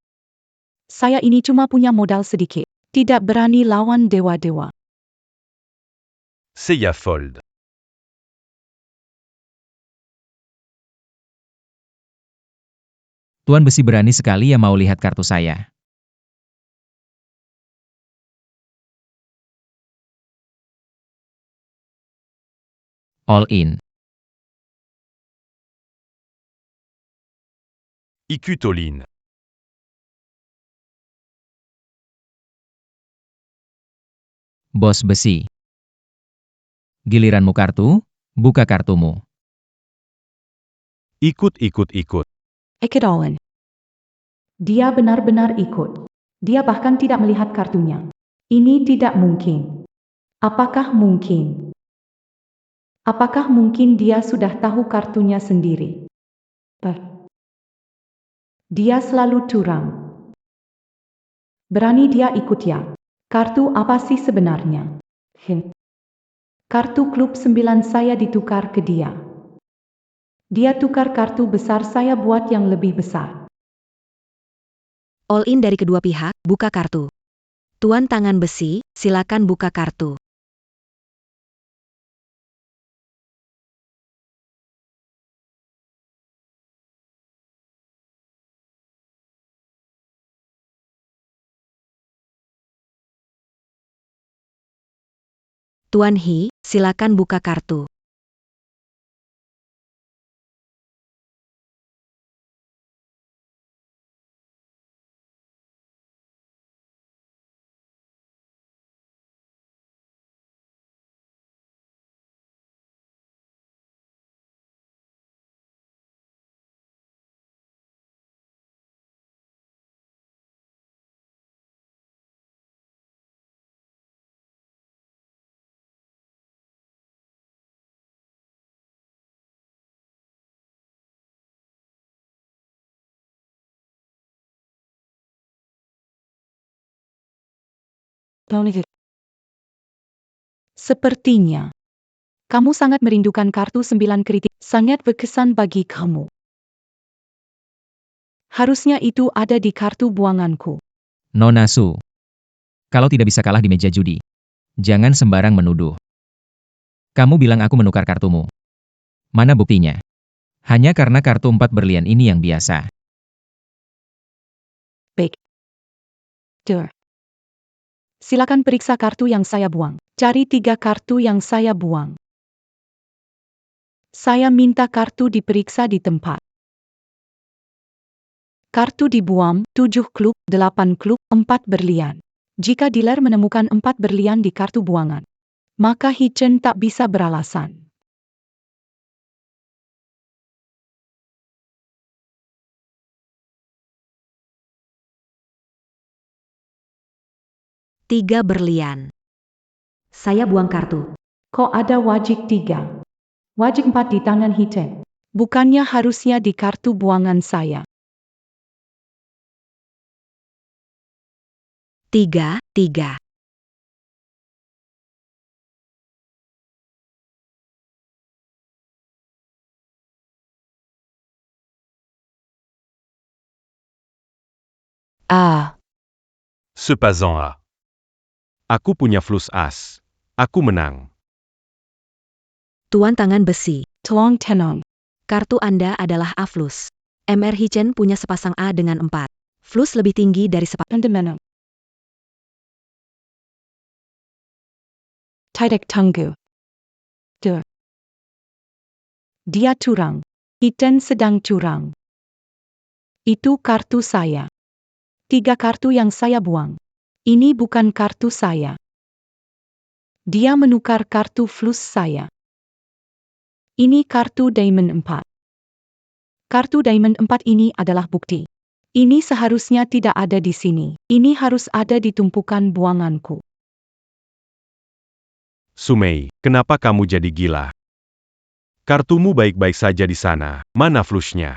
Saya ini cuma punya modal sedikit. Tidak berani lawan dewa-dewa. Saya fold. Tuan Besi berani sekali ya mau lihat kartu saya. All in. Ikut all in. Bos besi. Giliranmu kartu, buka kartumu. Ikut. Ikut all in. Dia benar-benar ikut. Dia bahkan tidak melihat kartunya. Ini tidak mungkin. Apakah mungkin? Apakah mungkin dia sudah tahu kartunya sendiri? Dia selalu curang. Berani dia ikut ya. Kartu apa sih sebenarnya? Kartu klub 9 saya ditukar ke dia. Dia tukar kartu besar saya buat yang lebih besar. All in dari kedua pihak, buka kartu. Tuan Tangan Besi, silakan buka kartu. Tuan He, silakan buka kartu. Sepertinya, kamu sangat merindukan kartu 9 kritik, sangat berkesan bagi kamu. Harusnya itu ada di kartu buanganku. Nona Su. Kalau tidak bisa kalah di meja judi, jangan sembarang menuduh. Kamu bilang aku menukar kartumu. Mana buktinya? Hanya karena kartu 4 berlian ini yang biasa. Baik. Silakan periksa kartu yang saya buang. Cari 3 kartu yang saya buang. Saya minta kartu diperiksa di tempat. Kartu dibuang, 7 klub, 8 klub, 4 berlian. Jika dealer menemukan 4 berlian di kartu buangan, maka He-Chen tak bisa beralasan. Tiga berlian. Saya buang kartu. Kok ada wajik 3? Wajik 4 di tangan He-Chen. Bukannya harusnya di kartu buangan saya. 3, 3. Ah, Ce pas en A. Aku punya flus as. Aku menang. Tuan tangan besi. Tolong tenang. Kartu Anda adalah A flus. MR He-Chen punya sepasang A dengan 4. Flus lebih tinggi dari sepasang. Anda menang. Tidak tunggu. Dia curang. He-Chen sedang curang. Itu kartu saya. 3 kartu yang saya buang. Ini bukan kartu saya. Dia menukar kartu flus saya. Ini kartu Diamond 4. Kartu Diamond 4 ini adalah bukti. Ini seharusnya tidak ada di sini. Ini harus ada di tumpukan buanganku. Sumei, kenapa kamu jadi gila? Kartumu baik-baik saja di sana. Mana flusnya?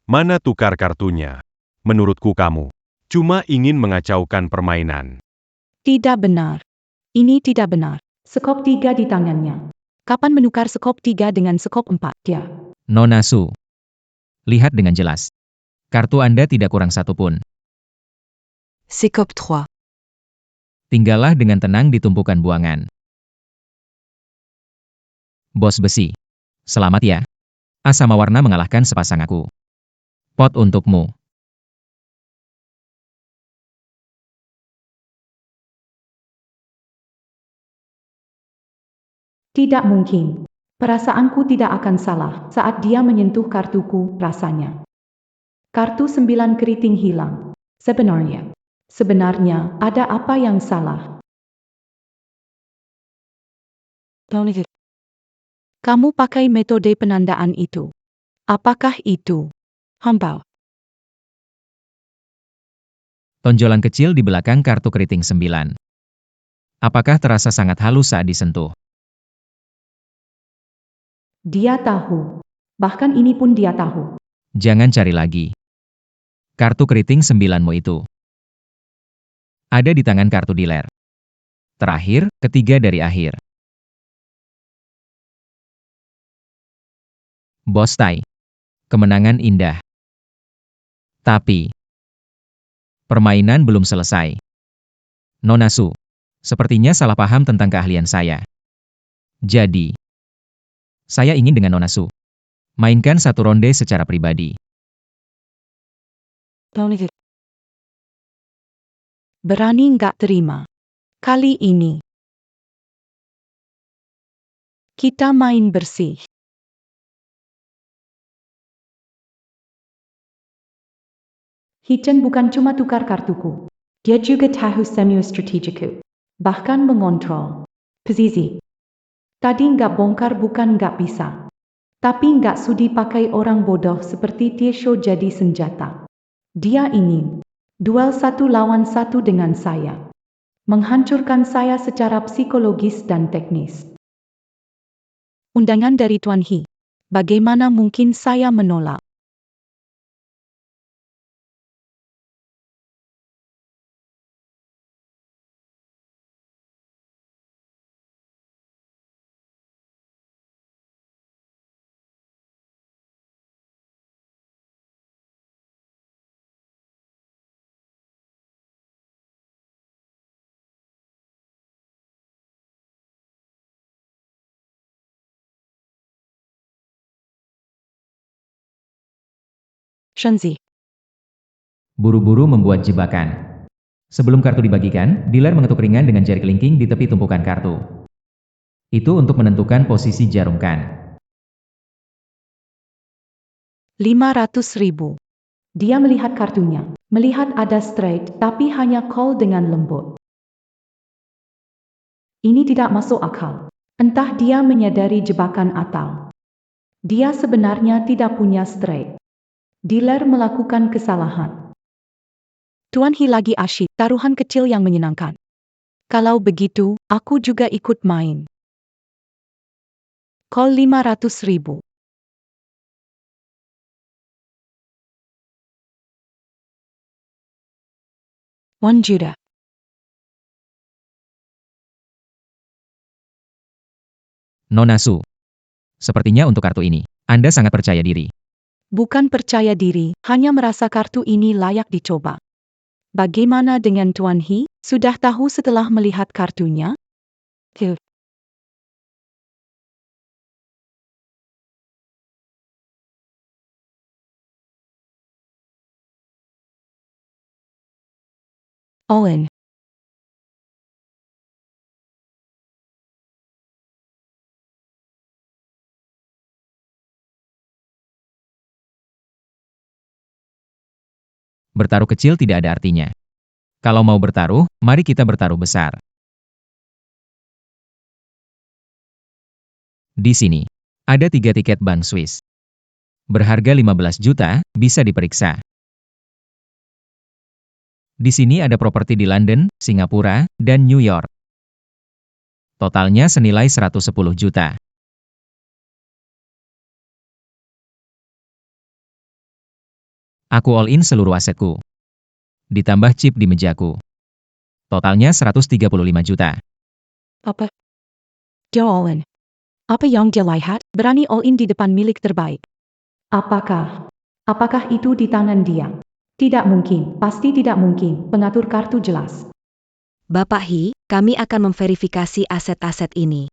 Mana tukar kartunya? Menurutku kamu cuma ingin mengacaukan permainan. Tidak benar. Ini tidak benar. Sekop 3 di tangannya. Kapan menukar sekop 3 dengan sekop 4? Ya. Nona Su. Lihat dengan jelas. Kartu Anda tidak kurang satu pun. c'est cop 3. Tinggallah dengan tenang di tumpukan buangan. Bos besi. Selamat ya. A sama warna mengalahkan sepasang aku. Pot untukmu. Tidak mungkin. Perasaanku tidak akan salah saat dia menyentuh kartuku, rasanya. Kartu 9 keriting hilang. Sebenarnya, ada apa yang salah? Kamu pakai metode penandaan itu. Apakah itu hambau? Tonjolan kecil di belakang kartu keriting 9. Apakah terasa sangat halus saat disentuh? Dia tahu. Bahkan ini pun dia tahu. Jangan cari lagi. Kartu keriting 9-mu itu ada di tangan kartu dealer. Terakhir, ketiga dari akhir. Bos Tai. Kemenangan indah. Tapi, permainan belum selesai. Nona Su. Sepertinya salah paham tentang keahlian saya. Jadi, saya ingin dengan Nona Su mainkan satu ronde secara pribadi. Berani nggak terima. Kali ini. Kita main bersih. Hee-chan bukan cuma tukar kartuku. Dia juga tahu semua strategiku. Bahkan mengontrol. Posisi. Tadi nggak bongkar bukan nggak bisa. Tapi nggak sudi pakai orang bodoh seperti Tiesho jadi senjata. Dia ingin duel 1 lawan 1 dengan saya. Menghancurkan saya secara psikologis dan teknis. Undangan dari Tuan Hee. Bagaimana mungkin saya menolak? Shenzi. Buru-buru membuat jebakan. Sebelum kartu dibagikan, dealer mengetuk ringan dengan jari kelingking di tepi tumpukan kartu. Itu untuk menentukan posisi jarumkan. 500.000. Dia melihat kartunya. Melihat ada straight, tapi hanya call dengan lembut. Ini tidak masuk akal. Entah dia menyadari jebakan atau dia sebenarnya tidak punya straight. Dealer melakukan kesalahan. Tuan Hee lagi asyik, taruhan kecil yang menyenangkan. Kalau begitu, aku juga ikut main. Call 500.000. Juta. Nona Su. Sepertinya untuk kartu ini, Anda sangat percaya diri. Bukan percaya diri, hanya merasa kartu ini layak dicoba. Bagaimana dengan Tuan Hee? Sudah tahu setelah melihat kartunya? Ke. Owen. Bertaruh kecil tidak ada artinya. Kalau mau bertaruh, mari kita bertaruh besar. Di sini, ada 3 tiket Bank Swiss. Berharga 15 juta, bisa diperiksa. Di sini ada properti di London, Singapura, dan New York. Totalnya senilai 110 juta. Aku all in seluruh asetku. Ditambah chip di mejaku. Totalnya 135 juta. Apa? Dia all in. Apa yang dia lihat? Berani all in di depan milik terbaik. Apakah itu di tangan dia? Tidak mungkin, pasti tidak mungkin. Pengatur kartu jelas. Bapak Hee, kami akan memverifikasi aset-aset ini.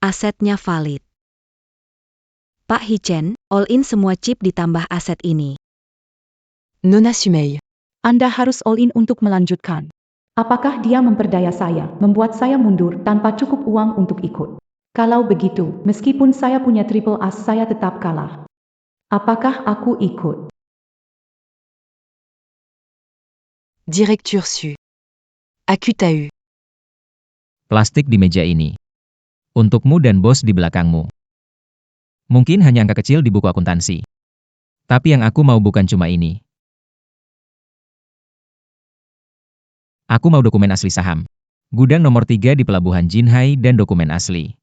Asetnya valid. Pak Hee-chan, all in semua chip ditambah aset ini. Nona Sumei. Anda harus all in untuk melanjutkan. Apakah dia memperdaya saya, membuat saya mundur tanpa cukup uang untuk ikut? Kalau begitu, meskipun saya punya triple as saya tetap kalah. Apakah aku ikut? Directure su. Acutahu. Plastik di meja ini. Untukmu dan bos di belakangmu. Mungkin hanya angka kecil di buku akuntansi. Tapi yang aku mau bukan cuma ini. Aku mau dokumen asli saham. Gudang nomor 3 di Pelabuhan Jinhai dan dokumen asli.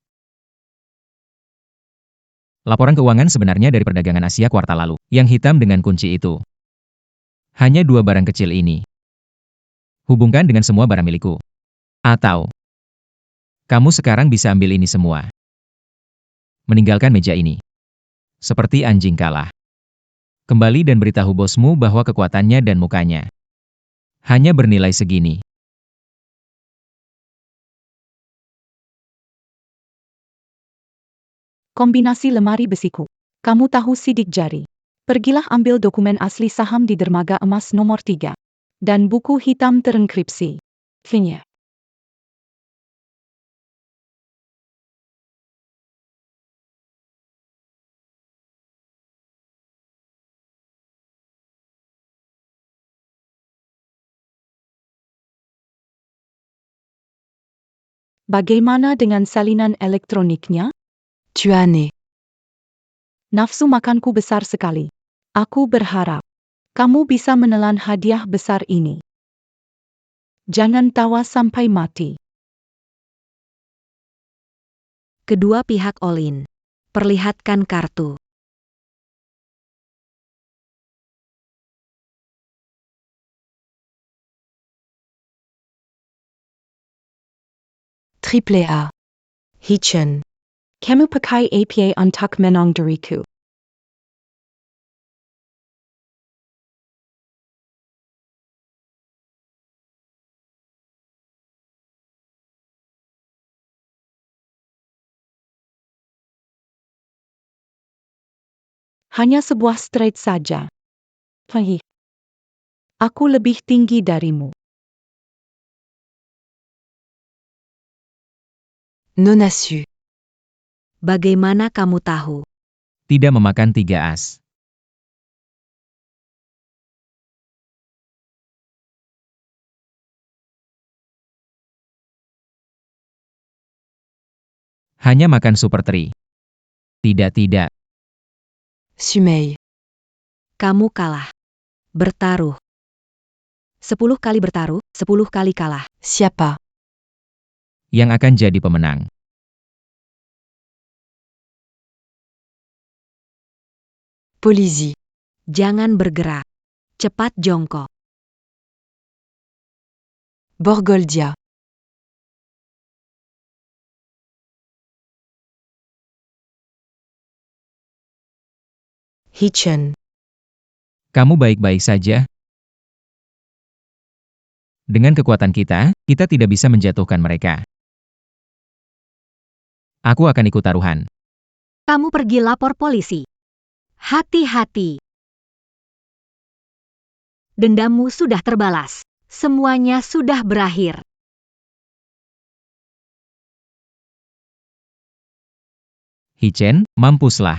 Laporan keuangan sebenarnya dari perdagangan Asia kuartal lalu, yang hitam dengan kunci itu. Hanya 2 barang kecil ini. Hubungkan dengan semua barang milikku. Atau, kamu sekarang bisa ambil ini semua. Meninggalkan meja ini. Seperti anjing kalah. Kembali dan beritahu bosmu bahwa kekuatannya dan mukanya hanya bernilai segini. Kombinasi lemari besiku. Kamu tahu sidik jari. Pergilah ambil dokumen asli saham di dermaga emas nomor 3. Dan buku hitam terenkripsi. Finya. Bagaimana dengan salinan elektroniknya? Tu as né. Nafsu makanku besar sekali. Aku berharap kamu bisa menelan hadiah besar ini. Jangan tawa sampai mati. Kedua pihak all in. Perlihatkan kartu. Triple A. Hichen. Kamu pakai apa untuk menang dariku? Hanya sebuah straight saja. Fahih. Aku lebih tinggi darimu. Non assu. Bagaimana kamu tahu? Tidak memakan 3 as. Hanya makan super tri. Tidak. Sumei. Kamu kalah. Bertaruh. 10 kali bertaruh, 10 kali kalah. Siapa? Yang akan jadi pemenang. Polisi. Jangan bergerak. Cepat jongkok. Borgoldia. Hichen. Kamu baik-baik saja? Dengan kekuatan kita tidak bisa menjatuhkan mereka. Aku akan ikut taruhan. Kamu pergi lapor polisi. Hati-hati. Dendammu sudah terbalas. Semuanya sudah berakhir. Hichen, mampuslah.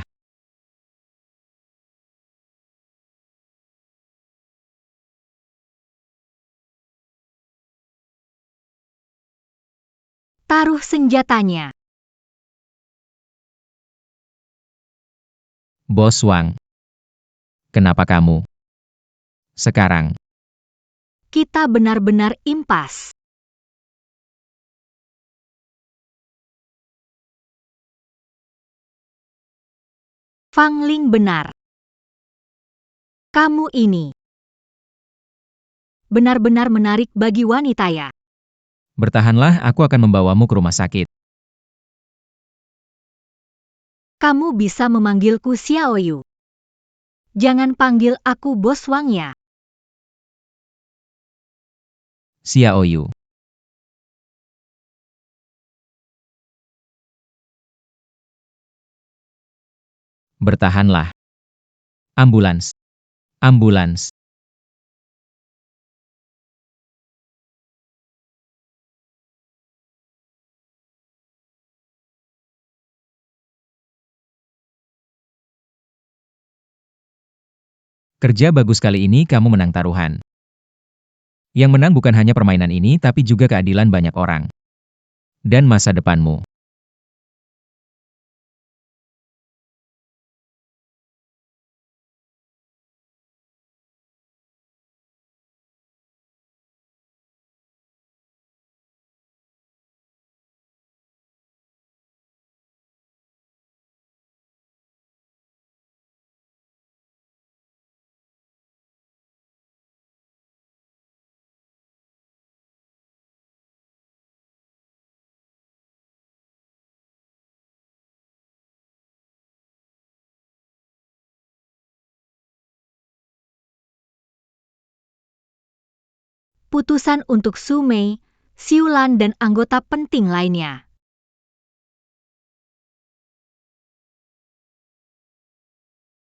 Taruh senjatanya. Bos Wang. Kenapa kamu? Sekarang. Kita benar-benar impas. Fang Ling benar. Kamu ini benar-benar menarik bagi wanita ya. Bertahanlah, aku akan membawamu ke rumah sakit. Kamu bisa memanggilku Xiaoyu. Jangan panggil aku Bos Wang ya. Xiaoyu. Bertahanlah. Ambulans. Ambulans. Kerja bagus kali ini, kamu menang taruhan. Yang menang bukan hanya permainan ini tapi juga keadilan banyak orang. Dan masa depanmu. Putusan untuk Su Mei, Xiulan dan anggota penting lainnya.